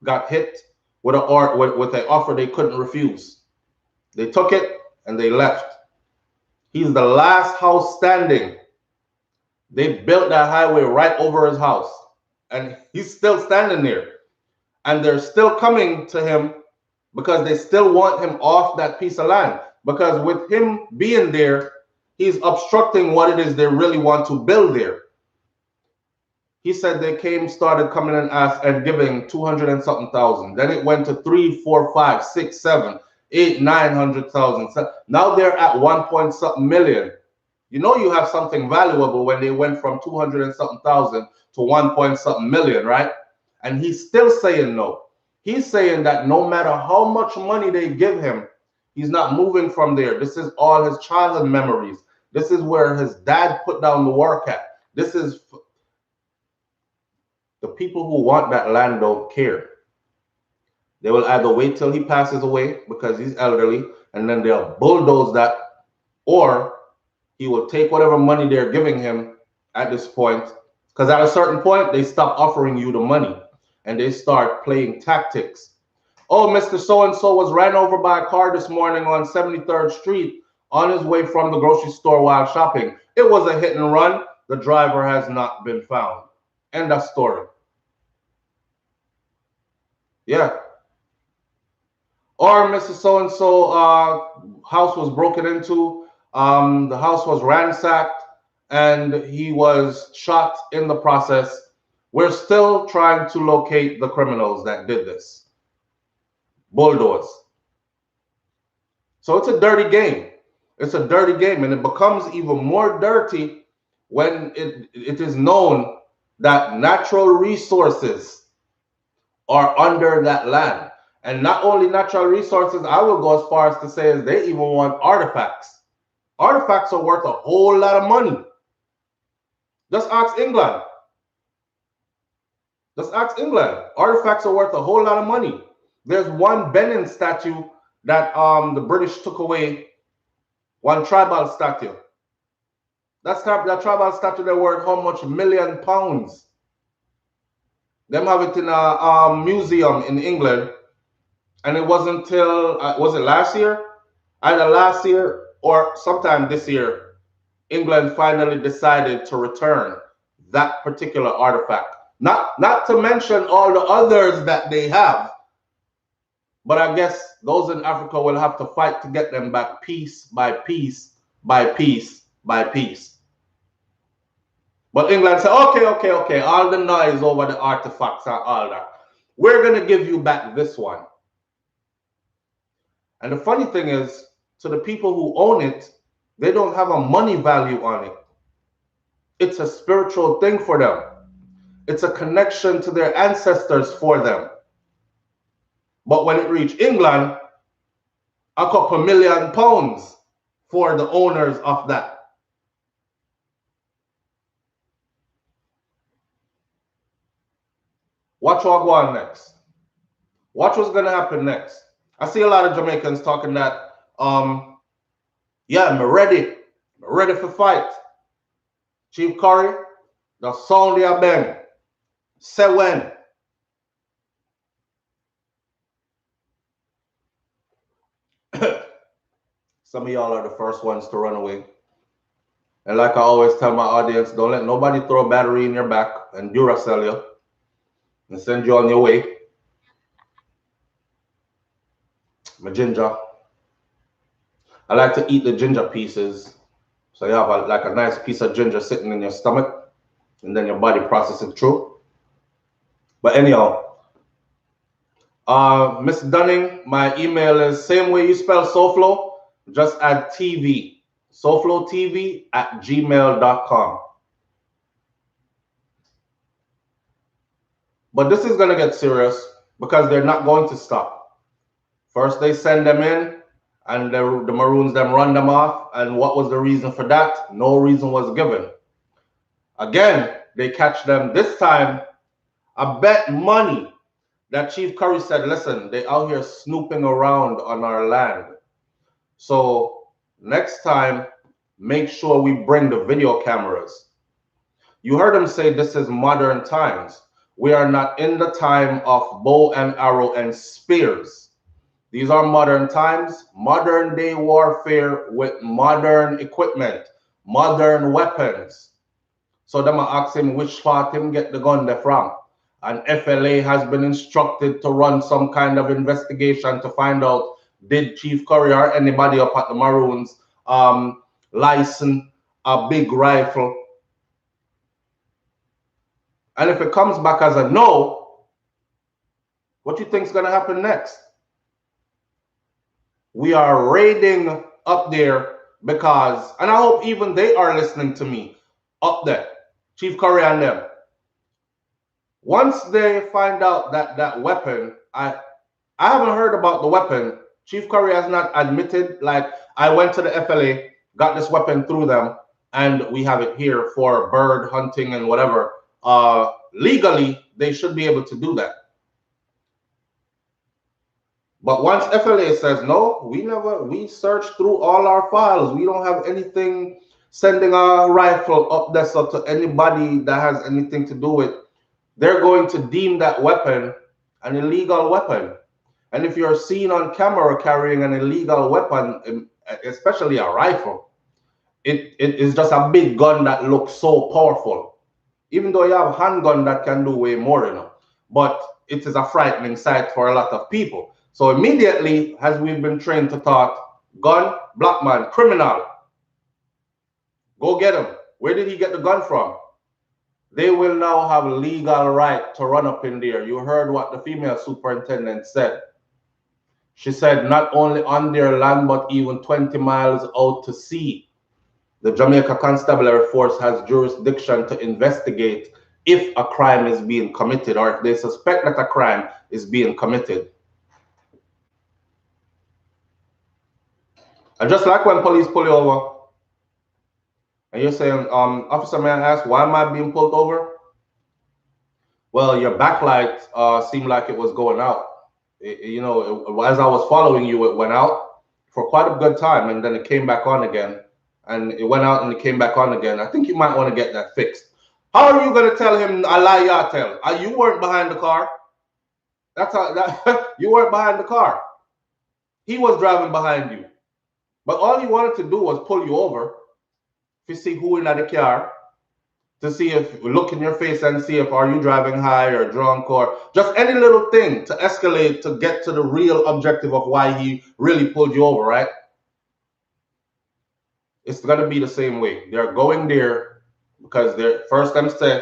got hit with with an offer they couldn't refuse. They took it and they left. He's the last house standing. They built that highway right over his house, and he's still standing there. And they're still coming to him because they still want him off that piece of land. Because with him being there, he's obstructing what it is they really want to build there. He said they started coming and asked and giving 200 and something thousand. Then it went to 3, 4, 5, 6, 7, 8, 900,000. Now they're at 1 point something million. You know you have something valuable when they went from 200 and something thousand to 1 point something million, right? And he's still saying no. He's saying that no matter how much money they give him, he's not moving from there. This is all his childhood memories. This is where his dad put down the work at. This is the people who want that land don't care. They will either wait till he passes away because he's elderly, and then they'll bulldoze that, or he will take whatever money they're giving him at this point, because at a certain point, they stop offering you the money, and they start playing tactics. Oh, Mr. So-and-so was ran over by a car this morning on 73rd Street on his way from the grocery store while shopping. It was a hit and run. The driver has not been found. End of story. Yeah. Or Mr. So-and-so house was broken into. The house was ransacked and he was shot in the process. We're still trying to locate the criminals that did this. Bulldoze. So it's a dirty game. It's a dirty game, and it becomes even more dirty when it is known that natural resources are under that land. And not only natural resources, I will go as far as to say is they even want artifacts. Artifacts are worth a whole lot of money. Just ask England. Just ask England. Artifacts are worth a whole lot of money. There's one Benin statue that the British took away, one tribal statue. That tribal statue, they're worth how much? £1 million. Them have it in a museum in England, and it wasn't until was it last year? Either last year or sometime this year, England finally decided to return that particular artifact. Not to mention all the others that they have, but I guess those in Africa will have to fight to get them back piece by piece by piece by piece. But England said, okay, all the noise over the artifacts and all that. We're going to give you back this one. And the funny thing is, to the people who own it, they don't have a money value on it. It's a spiritual thing for them. It's a connection to their ancestors for them. But when it reached England, a couple £1 million for the owners of that. Watch what go on next. Watch what's going to happen next. I see a lot of Jamaicans talking that, yeah, I'm ready. I'm ready for fight. Chief Currie, the sound they are bang. Say when. Some of y'all are the first ones to run away. And like I always tell my audience, don't let nobody throw a battery in your back and Duracell you and send you on your way. My ginger. I like to eat the ginger pieces. So you have like a nice piece of ginger sitting in your stomach, and then your body processes it through. But anyhow, Miss Dunning, my email is same way you spell SouFLo, just add TV. SouFLoTV @gmail.com. But this is going to get serious because they're not going to stop. First, they send them in, and the Maroons them run them off. And what was the reason for that? No reason was given. Again, they catch them. This time, I bet money that Chief Currie said, listen, they out here snooping around on our land. So next time, make sure we bring the video cameras. You heard him say this is modern times. We are not in the time of bow and arrow and spears. These are modern times, modern day warfare with modern equipment, modern weapons. So them ask him which part him get the gun there from. And FLA has been instructed to run some kind of investigation to find out did Chief Currie or anybody up at the Maroons license a big rifle. And if it comes back as a no, what you think is going to happen next? We are raiding up there because, and I hope even they are listening to me up there, Chief Currie and them. Once they find out that that weapon, I haven't heard about the weapon. Chief Currie has not admitted, like, I went to the FLA, got this weapon through them, and we have it here for bird hunting and whatever. Legally, they should be able to do that. But once FLA says, no, we searched through all our files. We don't have anything sending a rifle up there so to anybody that has anything to do with. They're going to deem that weapon an illegal weapon. And if you're seen on camera carrying an illegal weapon, especially a rifle, it is just a big gun that looks so powerful. Even though you have a handgun that can do way more, you know. But it is a frightening sight for a lot of people. So immediately, as we've been trained to thought, gun, black man, criminal. Go get him. Where did he get the gun from? They will now have a legal right to run up in there. You heard what the female superintendent said. She said not only on their land, but even 20 miles out to sea. The Jamaica Constabulary Force has jurisdiction to investigate if a crime is being committed or if they suspect that a crime is being committed. And just like when police pull you over, and you're saying, officer, may I ask, why am I being pulled over? Well, your backlight seemed like it was going out. As I was following you, it went out for quite a good time, and then it came back on again. And it went out and it came back on again. I think you might want to get that fixed. How are you going to tell him a lie you tell? You weren't behind the car. That's how you weren't behind the car. He was driving behind you. But all he wanted to do was pull you over to see who in the car, to see if look in your face and see if are you driving high or drunk or just any little thing to escalate to get to the real objective of why he really pulled you over, right? It's going to be the same way. They're going there because they're first them say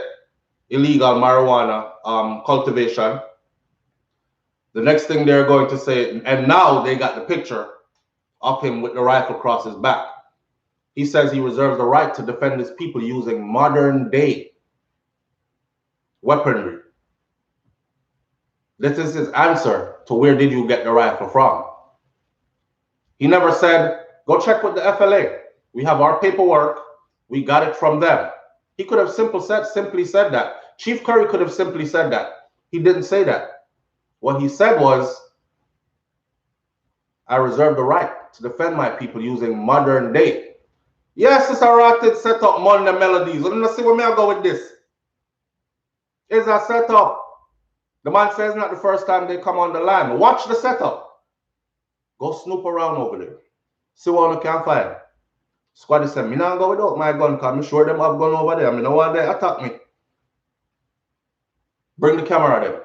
illegal marijuana cultivation. The next thing they're going to say, and now they got the picture of him with the rifle across his back. He says he reserves the right to defend his people using modern day weaponry. This is his answer to where did you get the rifle from. He never said, go check with the FLA. We have our paperwork. We got it from them. He could have simply said that. Chief Currie could have simply said that. He didn't say that. What he said was, I reserve the right to defend my people using modern day. Yes, it's a rotted setup, Monday melodies. Let's see where me I go with this. It's a setup. The man says not the first time they come on the line. Watch the setup. Go snoop around over there. See what you can find. Squad said, me not go without my gun because I'm sure them have gun over there. I know why they attack me. Bring the camera there.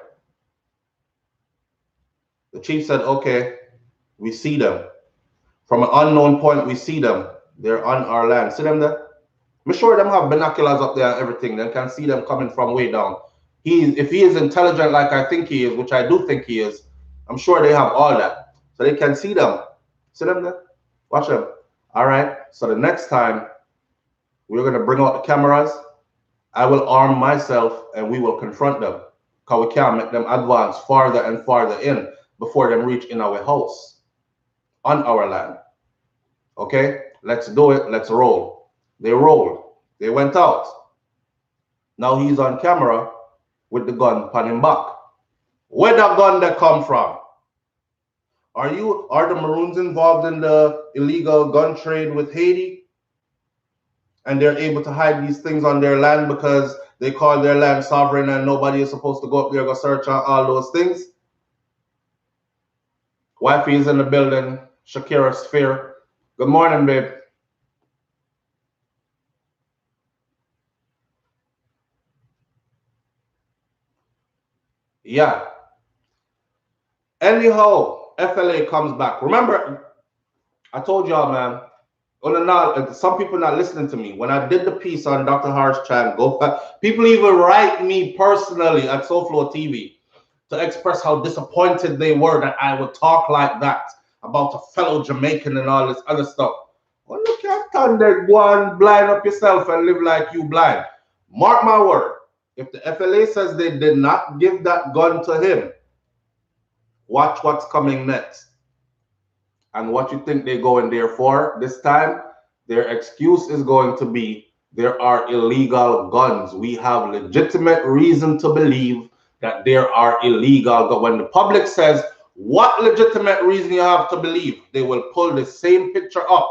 The chief said, okay, we see them. From an unknown point, we see them. They're on our land. See them there? I'm sure them have binoculars up there and everything. They can see them coming from way down. If he is intelligent like I think he is, which I do think he is, I'm sure they have all that. So they can see them. See them there? Watch them. All right. So the next time we're going to bring out the cameras, I will arm myself and we will confront them. Because we can't make them advance farther and farther in before them reach in our house on our land. Okay? Let's do it. Let's roll. They rolled. They went out. Now he's on camera with the gun pan him back. Where that gun that come from? Are the Maroons involved in the illegal gun trade with Haiti? And they're able to hide these things on their land because they call their land sovereign and nobody is supposed to go up there go search on all those things? Wifey is in the building. Shakira Sphere. Good morning, babe. Yeah. Anyhow, FLA comes back. Remember, I told y'all, man, some people not listening to me. When I did the piece on Dr. Horace Chang, people even write me personally at SouFLoTV to express how disappointed they were that I would talk like that about a fellow Jamaican and all this other stuff. Well, look at Thunder, go and blind up yourself and live like you blind. Mark my word, if the FLA says they did not give that gun to him, watch what's coming next. And what you think they're going there for this time, their excuse is going to be there are illegal guns. We have legitimate reason to believe that there are illegal guns. When the public says, what legitimate reason you have to believe, they will pull the same picture up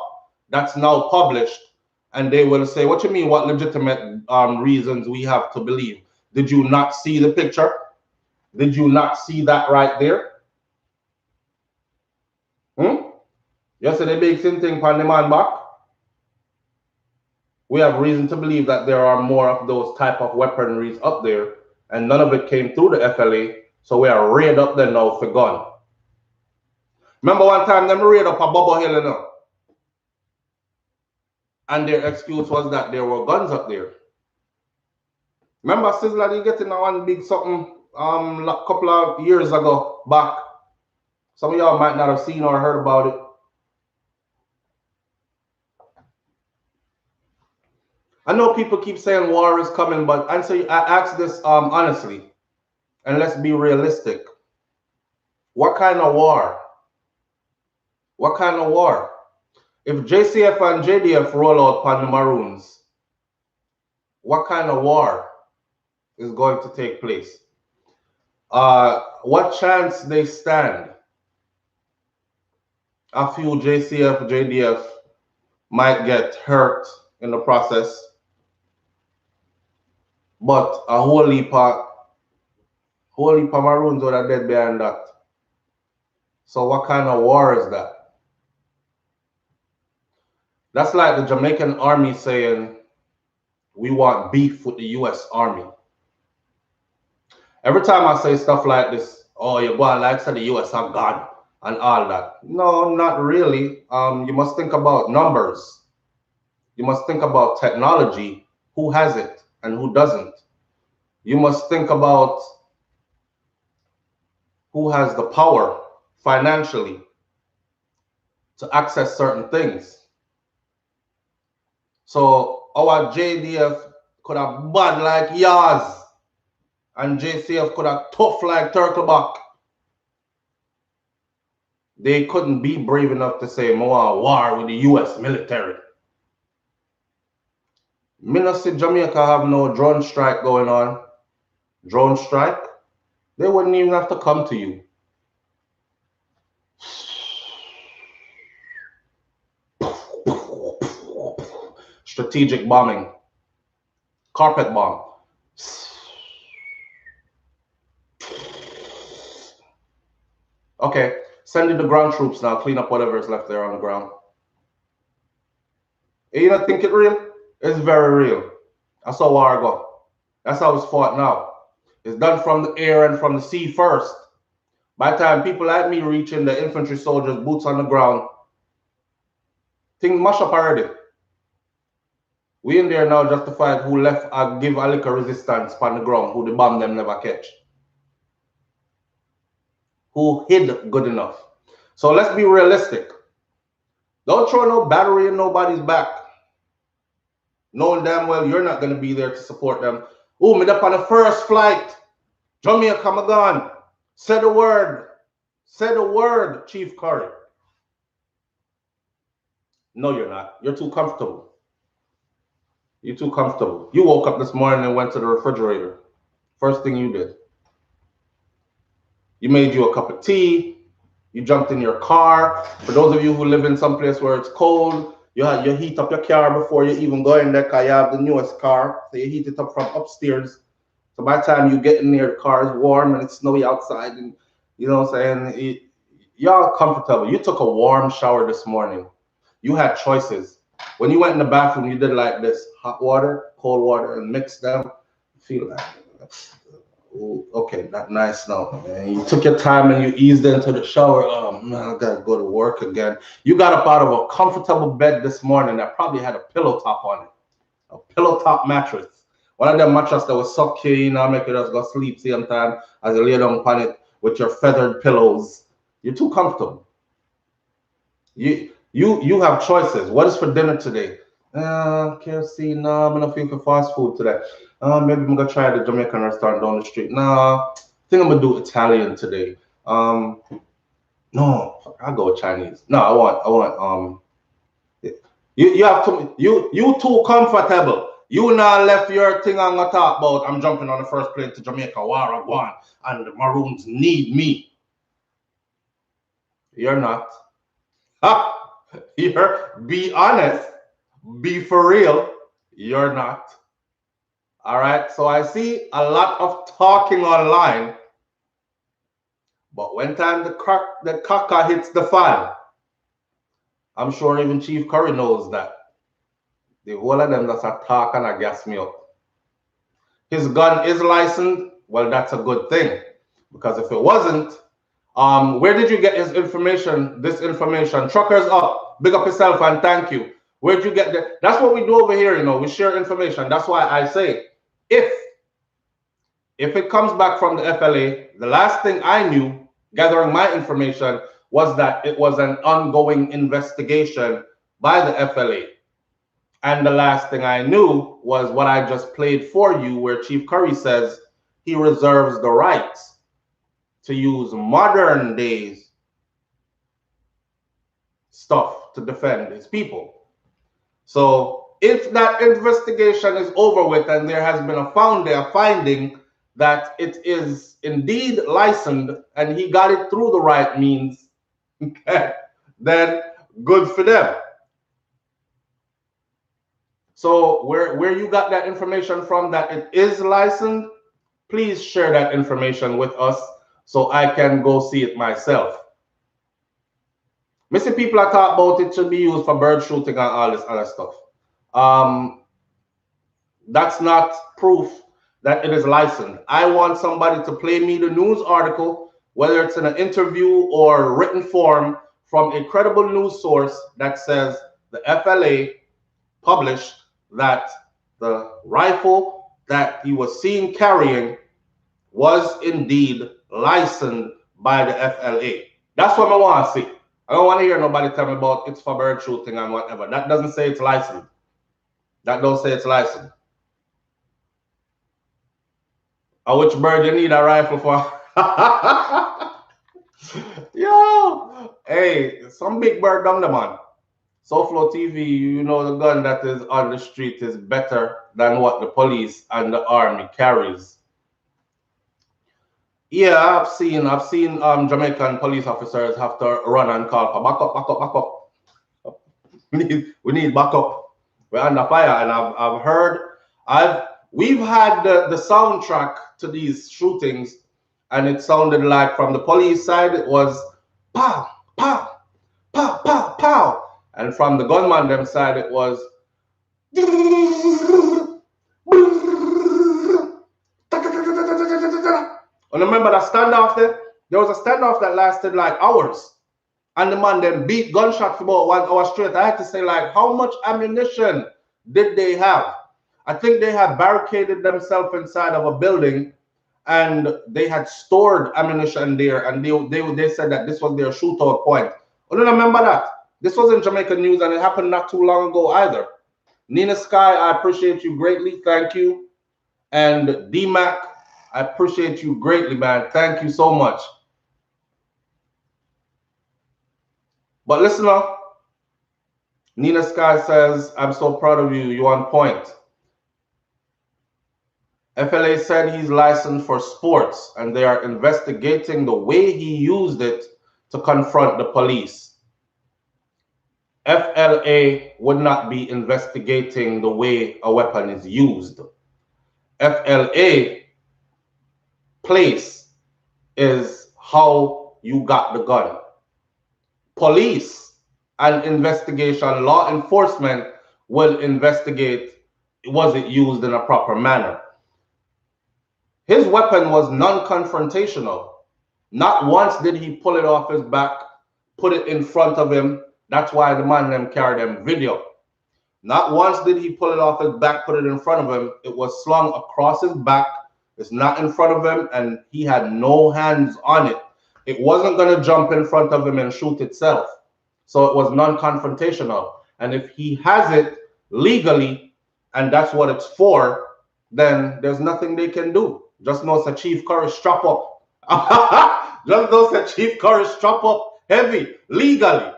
that's now published and they will say, what you mean, what legitimate reasons we have to believe? Did you not see the picture? Did you not see that right there? Yesterday, big same thing on the man back. We have reason to believe that there are more of those type of weaponries up there, and none of it came through the FLA, so we are raid up there now for gun. Remember one time them raid up a Bubble Hill, you know? And their excuse was that there were guns up there. Remember Sizzler did get in one big something a couple of years ago back. Some of y'all might not have seen or heard about it. I know people keep saying war is coming, but I ask this honestly, and let's be realistic. What kind of war? What kind of war? If JCF and JDF roll out upon the Maroons, what kind of war is going to take place? What chance they stand? A few JCF, JDF might get hurt in the process, but a whole heap of Maroons are dead behind that. So what kind of war is that? That's like the Jamaican army saying, we want beef with the US Army. Every time I say stuff like this, oh, you go on like say the US are God and all that. No, not really. You must think about numbers. You must think about technology, who has it and who doesn't. You must think about who has the power financially to access certain things. So our JDF could have bad like Yaz, and JCF could have tough like Turtleback. They couldn't be brave enough to say, more war with the US military. Me not see Jamaica have no drone strike going on. Drone strike? They wouldn't even have to come to you. Strategic bombing. Carpet bomb. Okay, send in the ground troops now. Clean up whatever is left there on the ground. You don't think it's real? It's very real. That's how war go. That's how it's fought now. It's done from the air and from the sea first. By the time people like me reaching the infantry soldiers, boots on the ground, things mash up already. We in there now just to fight who left give a little resistance on the ground, who the bomb them never catch. Who hid good enough. So let's be realistic. Don't throw no battery in nobody's back, knowing damn well you're not going to be there to support them. Oh, me up on the first flight. Jamaica, come gone. Say the word. Say the word, Chief Currie. No, you're not. You're too comfortable. You're too comfortable. You woke up this morning and went to the refrigerator. First thing you did. You made you a cup of tea. You jumped in your car. For those of you who live in some place where it's cold, you heat up your car before you even go in there because you have the newest car. So you heat it up from upstairs. So by the time you get in there, the car is warm and it's snowy outside. And you know what I'm saying? Y'all comfortable. You took a warm shower this morning. You had choices. When you went in the bathroom, you did like this: hot water, cold water, and mix them. Feel like, ooh, okay, not nice now. Man. You took your time and you eased into the shower. Oh man, I gotta go to work again. You got up out of a comfortable bed this morning that probably had a pillow top on it, a pillow top mattress. One of them mattress that was suck you, you know, make you just go sleep same time as you lay down on it with your feathered pillows. You're too comfortable. You have choices. What is for dinner today? KFC. No, I'm not feeling for fast food today. Maybe I'm gonna try the Jamaican restaurant down the street. Nah, I think I'm gonna do Italian today. No, I'll go with Chinese. No, I want. You have to. You too comfortable. You now left your thing I'm gonna talk about. I'm jumping on the first plane to Jamaica. Waragwan, and the Maroons need me. You're not. Be honest, be for real. You're not. All right. So I see a lot of talking online, but when time the caca hits the fan, I'm sure even Chief Currie knows that the whole of them that's a talk and a gas me up. His gun is licensed. Well, that's a good thing, because if it wasn't, where did you get his information? This information, truckers up, big up yourself and thank you. Where'd you get that? That's what we do over here, you know. We share information. That's why I say, if it comes back from the FLA, the last thing I knew, gathering my information, was that it was an ongoing investigation by the FLA. And the last thing I knew was what I just played for you, where Chief Currie says he reserves the right to use modern days stuff to defend his people. So if that investigation is over with and there has been a finding that it is indeed licensed and he got it through the right means, then good for them. So where you got that information from that it is licensed, please share that information with us so I can go see it myself. Missy people are talking about it should be used for bird shooting and all this other stuff. That's not proof that it is licensed. I want somebody to play me the news article, whether it's in an interview or written form, from a credible news source that says the FLA published that the rifle that he was seen carrying was indeed licensed by the FLA. That's what I want to see. I don't want to hear nobody tell me about it's for bird shooting and whatever. That doesn't say it's licensed. That don't say it's licensed. Or which bird you need a rifle for? Yo, hey, some big bird down the man. SouFLoTV, you know the gun that is on the street is better than what the police and the army carries. Yeah, I've seen Jamaican police officers have to run and call for backup. We need backup. We're under fire, and I've heard we've had the soundtrack to these shootings, and it sounded like from the police side it was pow pow pow pow pow, and from the gunman them side it was. And remember that standoff there? There was a standoff that lasted like hours. And the man then beat gunshot for about 1 hour straight. I had to say, like, how much ammunition did they have? I think they had barricaded themselves inside of a building and they had stored ammunition there. And they said that this was their shootout point. I don't remember that. This was in Jamaican news and it happened not too long ago either. Nina Sky, I appreciate you greatly. Thank you. And D-Mac, I appreciate you greatly, man. Thank you so much. But listen up. Nina Sky says, I'm so proud of you. You're on point. FLA said he's licensed for sports and they are investigating the way he used it to confront the police. FLA would not be investigating the way a weapon is used. FLA place is how you got the gun. Police and investigation, law enforcement will investigate, was it used in a proper manner. His weapon was non-confrontational. Not once did he pull it off his back, put it in front of him. That's why the man them carry them video. Not once did he pull it off his back, put it in front of him. It was slung across his back. It's not in front of him, and he had no hands on it. It wasn't going to jump in front of him and shoot itself. So it was non-confrontational. And if he has it legally, and that's what it's for, then there's nothing they can do. Just know it's a Chief Currie strap up. Just know it's a Chief Currie strap up heavy, legally.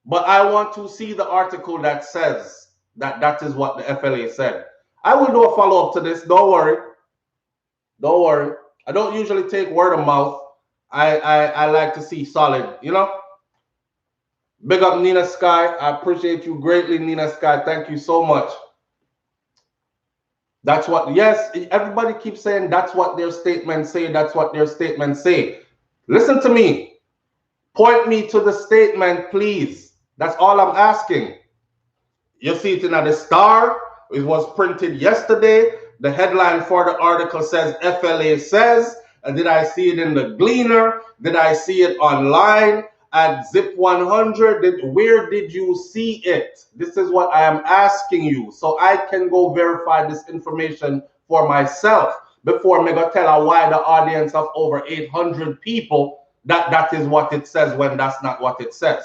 But I want to see the article that says that that is what the FLA said. I will do a follow-up to this. Don't worry. Don't worry. I don't usually take word of mouth. I like to see solid, you know. Big up Nina Sky. I appreciate you greatly, Nina Sky. Thank you so much. That's what, yes, everybody keeps saying that's what their statements say. That's what their statements say. Listen to me. Point me to the statement, please. That's all I'm asking. You see it in the Star. It was printed yesterday. The headline for the article says FLA says. And did I see it in the Gleaner? Did I see it online at Zip 100? Where did you see it? This is what I am asking you, so I can go verify this information for myself before me go tell a wider audience of over 800 people that that is what it says when that's not what it says.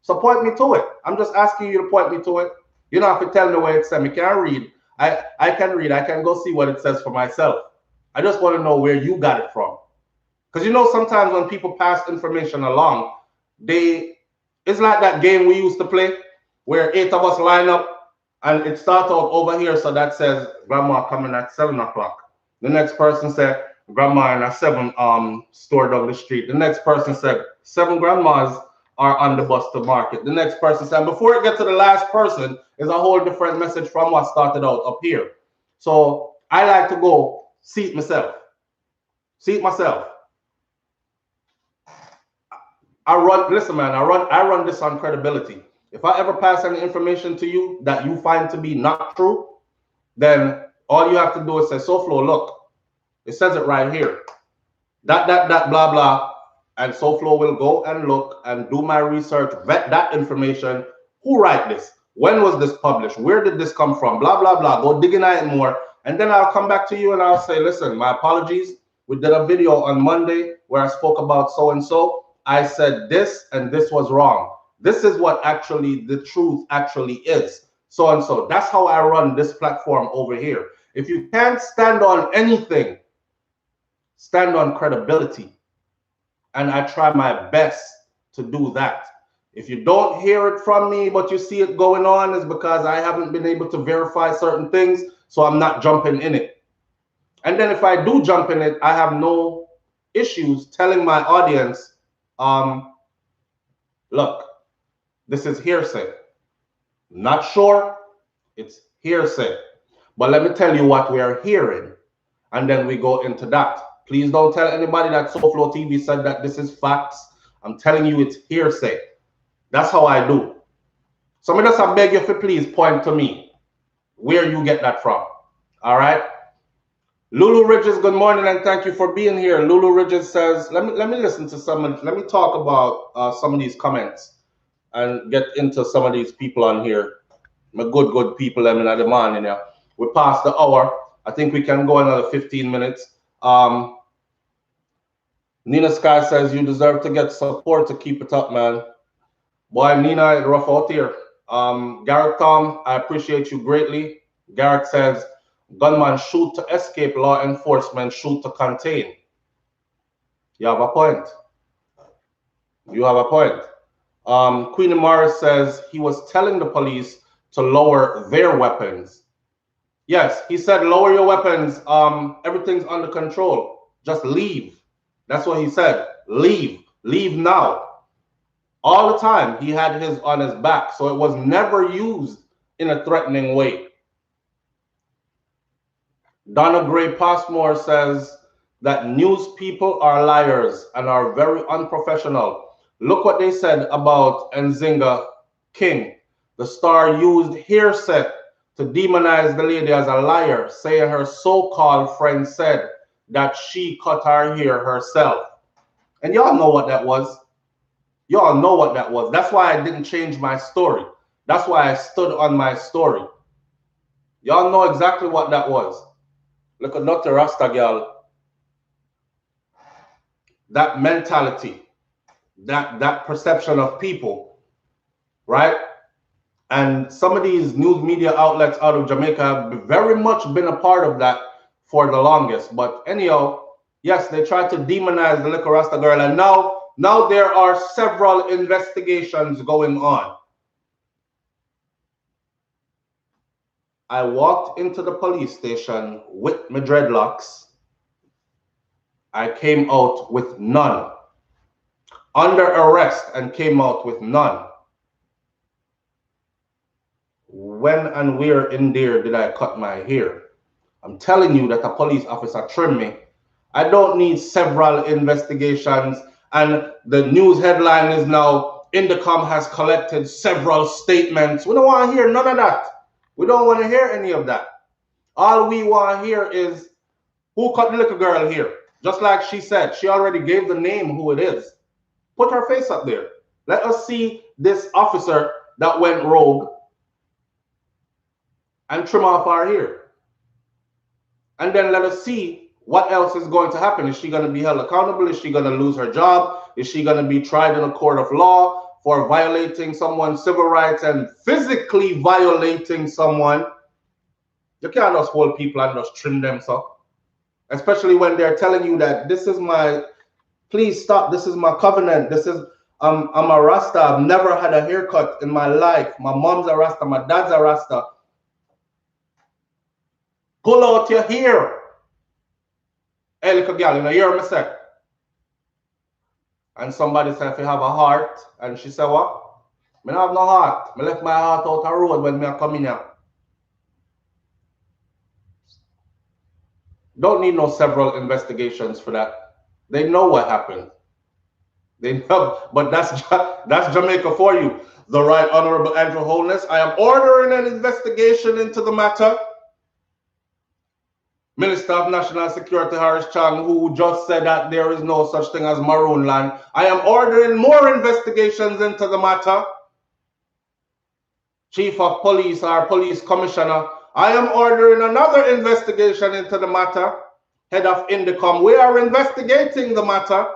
So point me to it. I'm just asking you to point me to it. You don't have to tell me where it says. I can't read. I can read. I can go see what it says for myself. I just want to know where you got it from. Because you know, sometimes when people pass information along, it's like that game we used to play where 8 of us line up and it starts out over here. So that says grandma coming at 7 o'clock. The next person said grandma in a 7 store down the street. The next person said 7 grandmas are on the bus to market. The next person said, before it gets to the last person, is a whole different message from what started out up here. So I like to go see it myself. See it myself. Listen, man, I run this on credibility. If I ever pass any information to you that you find to be not true, then all you have to do is say, SouFlo, look, it says it right here. That, blah, blah. And SouFlo will go and look and do my research, vet that information. Who write this? When was this published? Where did this come from? Blah, blah, blah. Go digging at it more. And then I'll come back to you and I'll say, listen, my apologies. We did a video on Monday where I spoke about so-and-so. I said this and this was wrong. This is what actually the truth actually is. So-and-so. That's how I run this platform over here. If you can't stand on anything, stand on credibility. And I try my best to do that. If you don't hear it from me, but you see it going on, is because I haven't been able to verify certain things, so I'm not jumping in it. And then if I do jump in it, I have no issues telling my audience, look, this is hearsay. Not sure, it's hearsay. But let me tell you what we are hearing, and then we go into that. Please don't tell anybody that SouFLoTV said that this is facts. I'm telling you it's hearsay. That's how I do. So I just beg you for please point to me where you get that from. All right. Lulu Ridges, good morning and thank you for being here. Lulu Ridges says, let me listen to let me talk about some of these comments and get into some of these people on here. My good people, I mean, at the morning here. We're past the hour. I think we can go another 15 minutes. Nina Sky says you deserve to get support to keep it up, man. Boy, Nina, it's rough out here. Garrett Tom, I appreciate you greatly. Garrett says, gunman shoot to escape, law enforcement shoot to contain. You have a point. You have a point. Queenie Morris says he was telling the police to lower their weapons. Yes, he said, lower your weapons. Everything's under control. Just leave. That's what he said. Leave. Leave now. All the time he had his on his back, so it was never used in a threatening way. Donna Gray Passmore says that news people are liars and are very unprofessional. Look what they said about Nzinga King. The Star used hearsay to demonize the lady as a liar, saying her so-called friend said that she cut her hair herself. And y'all know what that was. Y'all know what that was. That's why I didn't change my story. That's why I stood on my story. Y'all know exactly what that was. Look at Dr. Rasta girl. That mentality, that perception of people, right? And some of these news media outlets out of Jamaica have very much been a part of that for the longest. But anyhow, yes, they tried to demonize the little Rasta girl, and now there are several investigations going on. I walked into the police station with my dreadlocks. I came out with none. Under arrest and came out with none. When and where in there did I cut my hair? I'm telling you that a police officer trimmed me. I don't need several investigations, and the news headline is now Indicom has collected several statements. We don't want to hear none of that. We don't want to hear any of that. All we want to hear is who cut the little girl here. Just like she said, she already gave the name who it is. Put her face up there. Let us see this officer that went rogue and trim off our hair. And then let us see what else is going to happen. Is she going to be held accountable? Is she going to lose her job? Is she going to be tried in a court of law for violating someone's civil rights and physically violating someone? You can't just hold people and just trim them, so. Especially when they're telling you that this is my, please stop, this is my covenant, this is, I'm a Rasta, I've never had a haircut in my life. My mom's a Rasta, my dad's a Rasta. Pull out your hair. Hey, little girl, you know, hear me say? And somebody said, if you have a heart, and she said, what? I don't have no heart. I left my heart out the road when I come in here. Don't need no several investigations for that. They know what happened. They know, but that's Jamaica for you. The Right Honorable Andrew Holness, I am ordering an investigation into the matter. Minister of National Security Horace Chang, who just said that there is no such thing as Maroon land, I am ordering more investigations into the matter. Chief of Police or Police Commissioner, I am ordering another investigation into the matter. Head of Indicom, we are investigating the matter.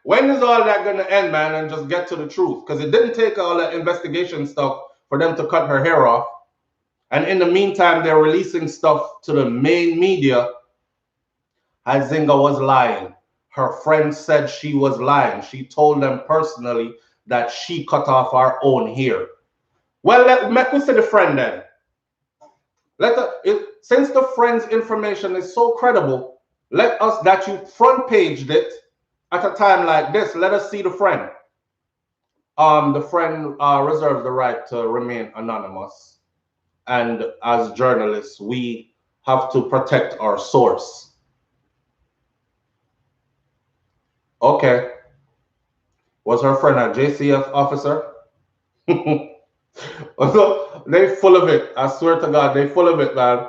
When is all that going to end, man, and just get to the truth? Because it didn't take all that investigation stuff for them to cut her hair off. And in the meantime, they're releasing stuff to the main media. Nzinga was lying. Her friend said she was lying. She told them personally that she cut off her own hair. Well, let me see the friend then. Since the friend's information is so credible, let us, that you front paged it at a time like this, let us see the friend. The friend reserves the right to remain anonymous. And as journalists, we have to protect our source. Okay. Was her friend a JCF officer? So they full of it. I swear to God, they full of it, man.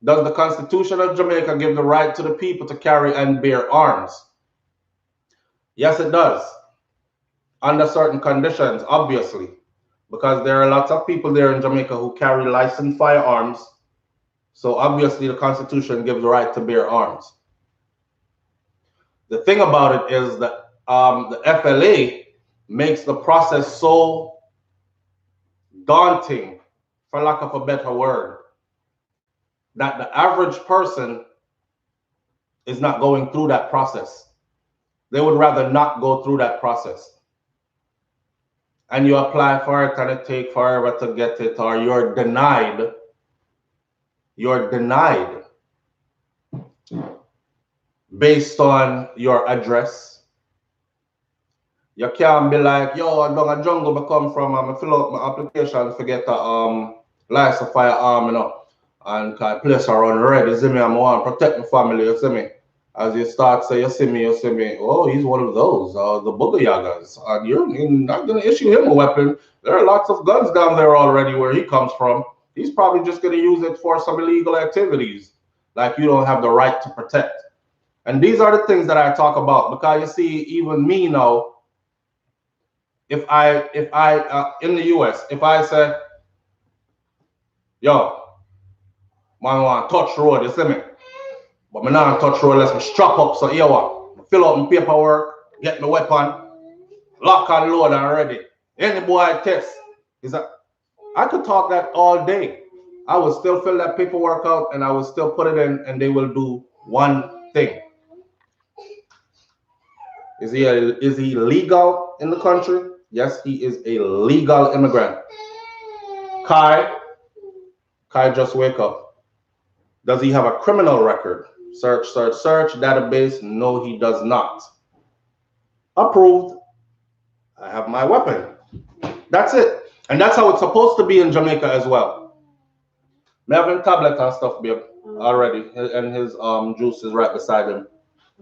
Does the Constitution of Jamaica give the right to the people to carry and bear arms? Yes, it does. Under certain conditions, obviously. Because there are lots of people there in Jamaica who carry licensed firearms. So obviously the Constitution gives the right to bear arms. The thing about it is that the FLA makes the process so daunting, for lack of a better word, that the average person is not going through that process. They would rather not go through that process. and you apply for it and it takes forever to get it, or you're denied based on your address. You can't be like, yo, I don't a jungle I come from, I'm fill out my application to get a license firearm, you know, and can place around red, you see me, I'm want to protect my family, you see me. As you start say, you see me, oh, he's one of those, the booger yagas. And you're not going to issue him a weapon. There are lots of guns down there already where he comes from. He's probably just going to use it for some illegal activities, like you don't have the right to protect. And these are the things that I talk about, because you see, even me now, if I in the US, if I say, yo, man want to touch road, you see me? But me not touch road unless me strap up. So here what? Fill out my paperwork, get my weapon, lock and load and ready. Any boy I test. Is that I could talk that all day. I would still fill that paperwork out and I would still put it in and they will do one thing. Is he legal in the country? Yes, he is a legal immigrant. Kai just wake up. Does he have a criminal record? Search, database. No, he does not. Approved. I have my weapon. That's it. And that's how it's supposed to be in Jamaica as well. Me having tablet and stuff, babe, already. And his juice is right beside him.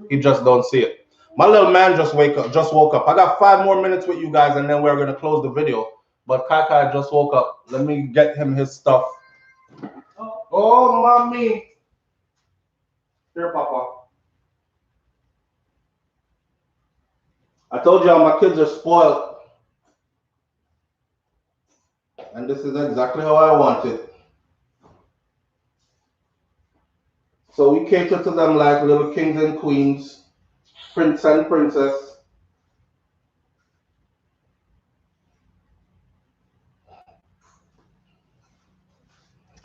He just don't see it. My little man just woke up. I got 5 more minutes with you guys and then we're gonna close the video. But Kaka just woke up. Let me get him his stuff. Oh, mommy. Here, Papa. I told y'all my kids are spoiled. And this is exactly how I want it. So we cater to them like little kings and queens, prince and princess.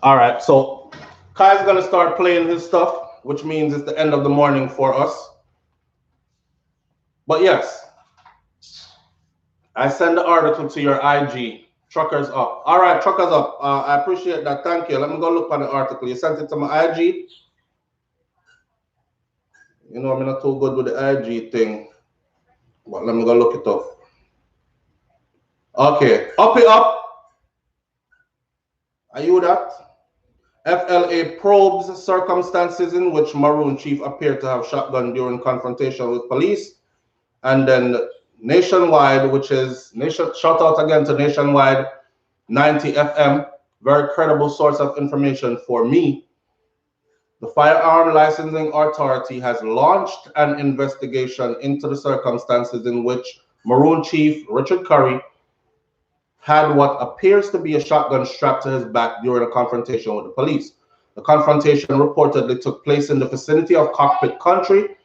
All right, so Kai's gonna start playing his stuff, which means it's the end of the morning for us. But yes, I send the article to your IG. Truckers up. All right, truckers up. I appreciate that. Thank you. Let me go look at the article. You sent it to my IG. You know, I'm not too good with the IG thing, but let me go look it up. Okay, up it up. Are you that? FLA probes circumstances in which Maroon chief appeared to have shotgun during confrontation with police. And then Nationwide, which is shout out again to Nationwide 90 FM, very credible source of information for me. The Firearm Licensing Authority has launched an investigation into the circumstances in which Maroon chief Richard Currie had what appears to be a shotgun strapped to his back during a confrontation with the police. The confrontation reportedly took place in the vicinity of Cockpit country.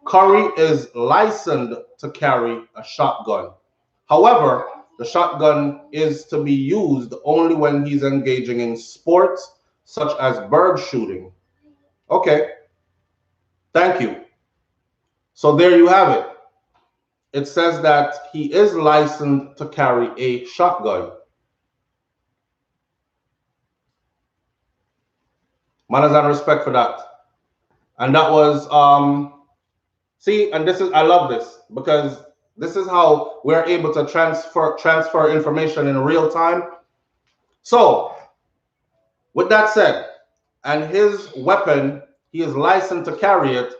Currie is licensed to carry a shotgun. However, the shotgun is to be used only when he's engaging in sports such as bird shooting. Okay, thank you. So there you have it. It says that he is licensed to carry a shotgun. Manners and respect for that. And that was, see, and this is, I love this because this is how we're able to transfer information in real time. So, with that said, and his weapon, he is licensed to carry it.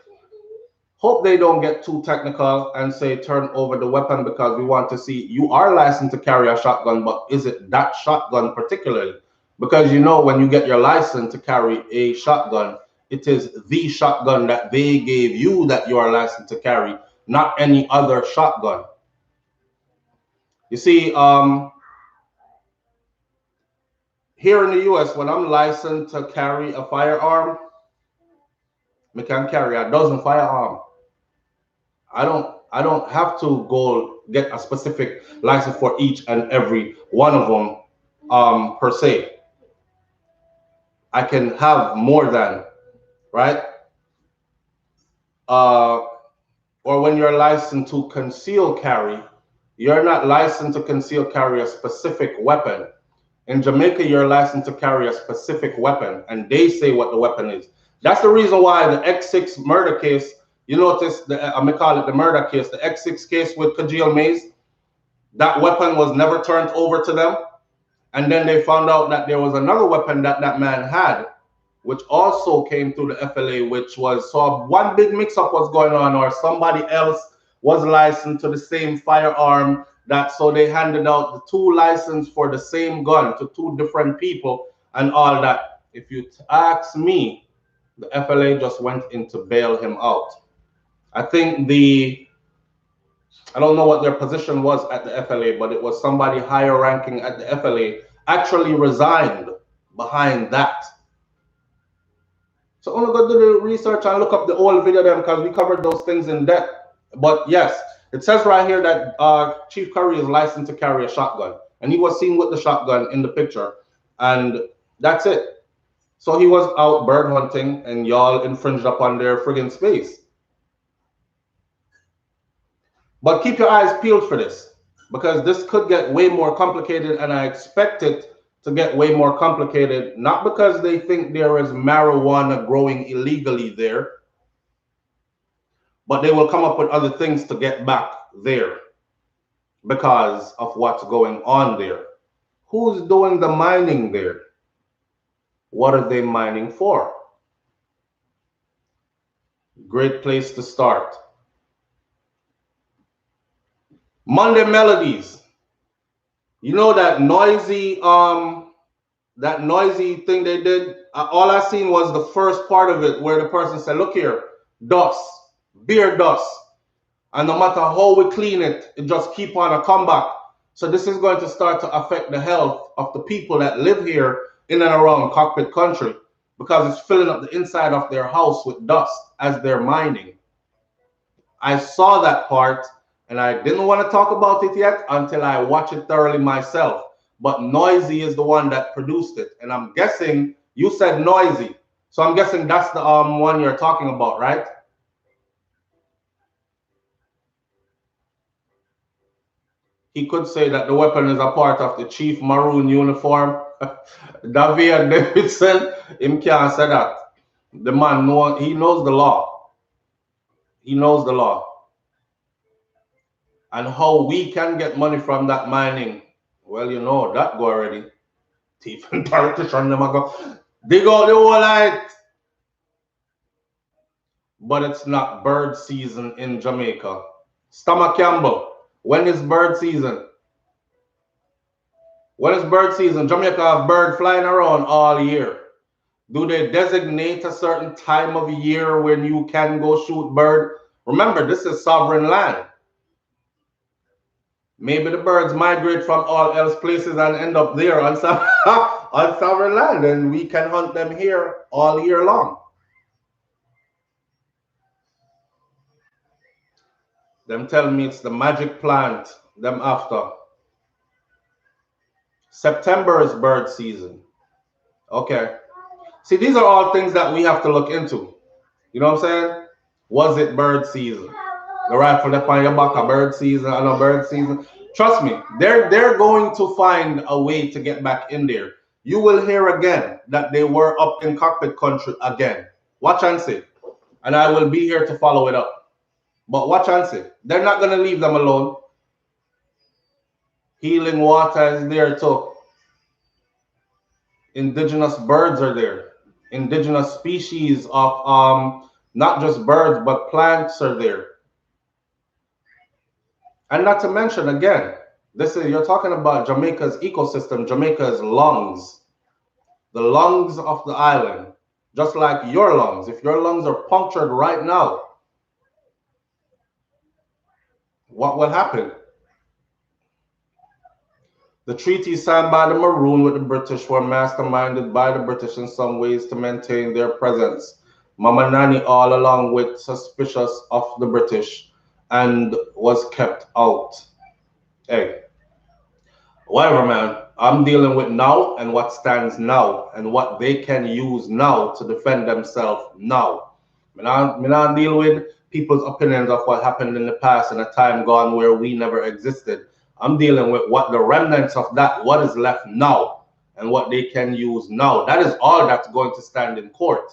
Hope they don't get too technical and say turn over the weapon, because we want to see you are licensed to carry a shotgun, but is it that shotgun particularly? Because you know, when you get your license to carry a shotgun, it is the shotgun that they gave you that you are licensed to carry, not any other shotgun. You see, here in the US, when I'm licensed to carry a firearm, I can carry a dozen firearms. I don't have to go get a specific license for each and every one of them per se. I can have more than, right? Or when you're licensed to conceal carry, you're not licensed to conceal carry a specific weapon. In Jamaica, you're licensed to carry a specific weapon, and they say what the weapon is. That's the reason why the X6 murder case, you notice, I'm going to call it the murder case, the X6 case with Kajil Mays, that weapon was never turned over to them. And then they found out that there was another weapon that that man had, which also came through the FLA, which was, so one big mix-up was going on, or somebody else was licensed to the same firearm, that so they handed out the two licenses for the same gun to two different people and all that. If you ask me, the FLA just went in to bail him out. I think I don't know what their position was at the FLA, but it was somebody higher ranking at the FLA actually resigned behind that. So I'm gonna go do the research and look up the old video then, because we covered those things in depth. But yes, it says right here that Chief Currie is licensed to carry a shotgun, and he was seen with the shotgun in the picture, and that's it. So he was out bird hunting, and y'all infringed upon their friggin' space. But keep your eyes peeled for this, because this could get way more complicated, and I expect it to get way more complicated, not because they think there is marijuana growing illegally there, but they will come up with other things to get back there because of what's going on there. Who's doing the mining there? What are they mining for? Great place to start. Monday Melodies. You know that noisy thing they did? All I seen was the first part of it where the person said, look here, dust, beer dust. And no matter how we clean it, it just keep on a comeback. So this is going to start to affect the health of the people that live here in and around Cockpit country, because it's filling up the inside of their house with dust as they're mining. I saw that part, and I didn't want to talk about it yet until I watch it thoroughly myself. But Noisy is the one that produced it, and I'm guessing you said Noisy, so I'm guessing that's the one you're talking about, right? He could say that the weapon is a part of the Chief Maroon uniform. Davian Davidson, him can't say that. The man he knows the law. He knows the law. And how we can get money from that mining, well, you know, that go already. Thief and politician, them go dig out the whole light. But it's not bird season in Jamaica. Stomach Campbell, when is bird season? When is bird season? Jamaica have bird flying around all year. Do they designate a certain time of year when you can go shoot bird? Remember, this is sovereign land. Maybe the birds migrate from all else places and end up there on sovereign land, and we can hunt them here all year long. Them tell me it's the magic plant, them after. September is bird season. Okay. See, these are all things that we have to look into. You know what I'm saying? Was it bird season? The rifle up on your back, a bird season, and a bird season. Trust me, they're going to find a way to get back in there. You will hear again that they were up in Cockpit country again. Watch and see. And I will be here to follow it up. But watch and see. They're not going to leave them alone. Healing water is there too. Indigenous birds are there. Indigenous species of not just birds, but plants are there. And not to mention, again, you're talking about Jamaica's ecosystem, Jamaica's lungs, the lungs of the island, just like your lungs. If your lungs are punctured right now, what will happen? The treaties signed by the Maroon with the British were masterminded by the British in some ways to maintain their presence. Mama Nanny all along with suspicious of the British and was kept out. Hey, whatever, man. I'm dealing with now and what stands now and what they can use now to defend themselves now. Me not deal with people's opinions of what happened in the past in a time gone where we never existed. I'm dealing with what the remnants of that, what is left now, and what they can use now. That is all that's going to stand in court.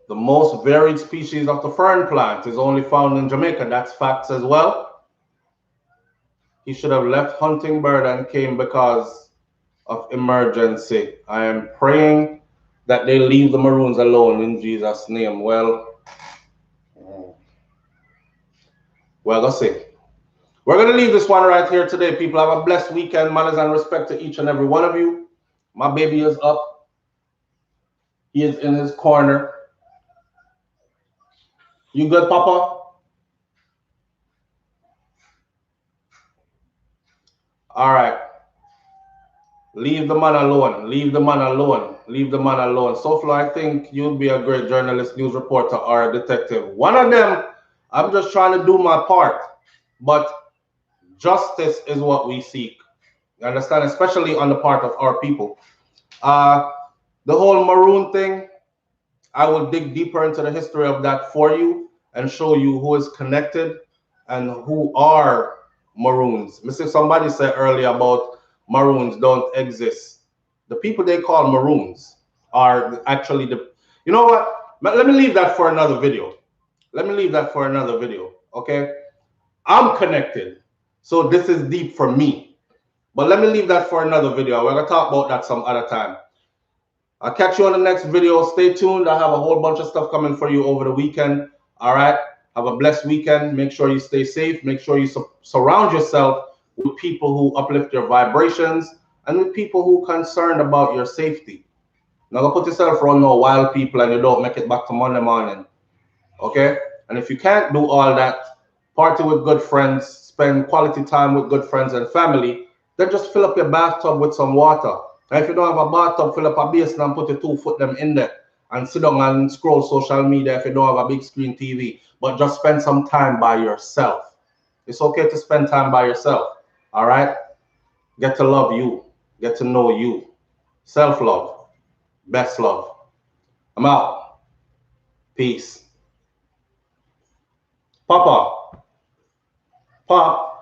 The most varied species of the fern plant is only found in Jamaica. That's facts as well. He should have left hunting bird and came because of emergency. I am praying that they leave the Maroons alone in Jesus' name. Well, let's see. We're going to leave this one right here today, people. Have a blessed weekend. Manners and respect to each and every one of you. My baby is up. He is in his corner. You good, Papa? All right. Leave the man alone. Leave the man alone. Leave the man alone. SouFLo, I think you'd be a great journalist, news reporter, or a detective. One of them, I'm just trying to do my part. But justice is what we seek. You understand? Especially on the part of our people. The whole Maroon thing, I will dig deeper into the history of that for you and show you who is connected and who are Maroons. Mr. Somebody said earlier about Maroons don't exist. The people they call Maroons are actually the, you know what? Let me leave that for another video. Let me leave that for another video, okay? I'm connected, so this is deep for me. But let me leave that for another video. We're gonna talk about that some other time. I'll catch you on the next video. Stay tuned. I have a whole bunch of stuff coming for you over the weekend. All right. Have a blessed weekend. Make sure you stay safe. Make sure you surround yourself with people who uplift your vibrations and with people who are concerned about your safety. Now, don't put yourself around no wild people and you don't make it back to Monday morning. Okay. And if you can't do all that, party with good friends, spend quality time with good friends and family, then just fill up your bathtub with some water. And if you don't have a bathtub, fill up a basin and put your 2 foot them in there and sit down and scroll social media if you don't have a big screen TV. But just spend some time by yourself. It's okay to spend time by yourself. All right? Get to love you. Get to know you. Self-love. Best love. I'm out. Peace. Papa. Pop.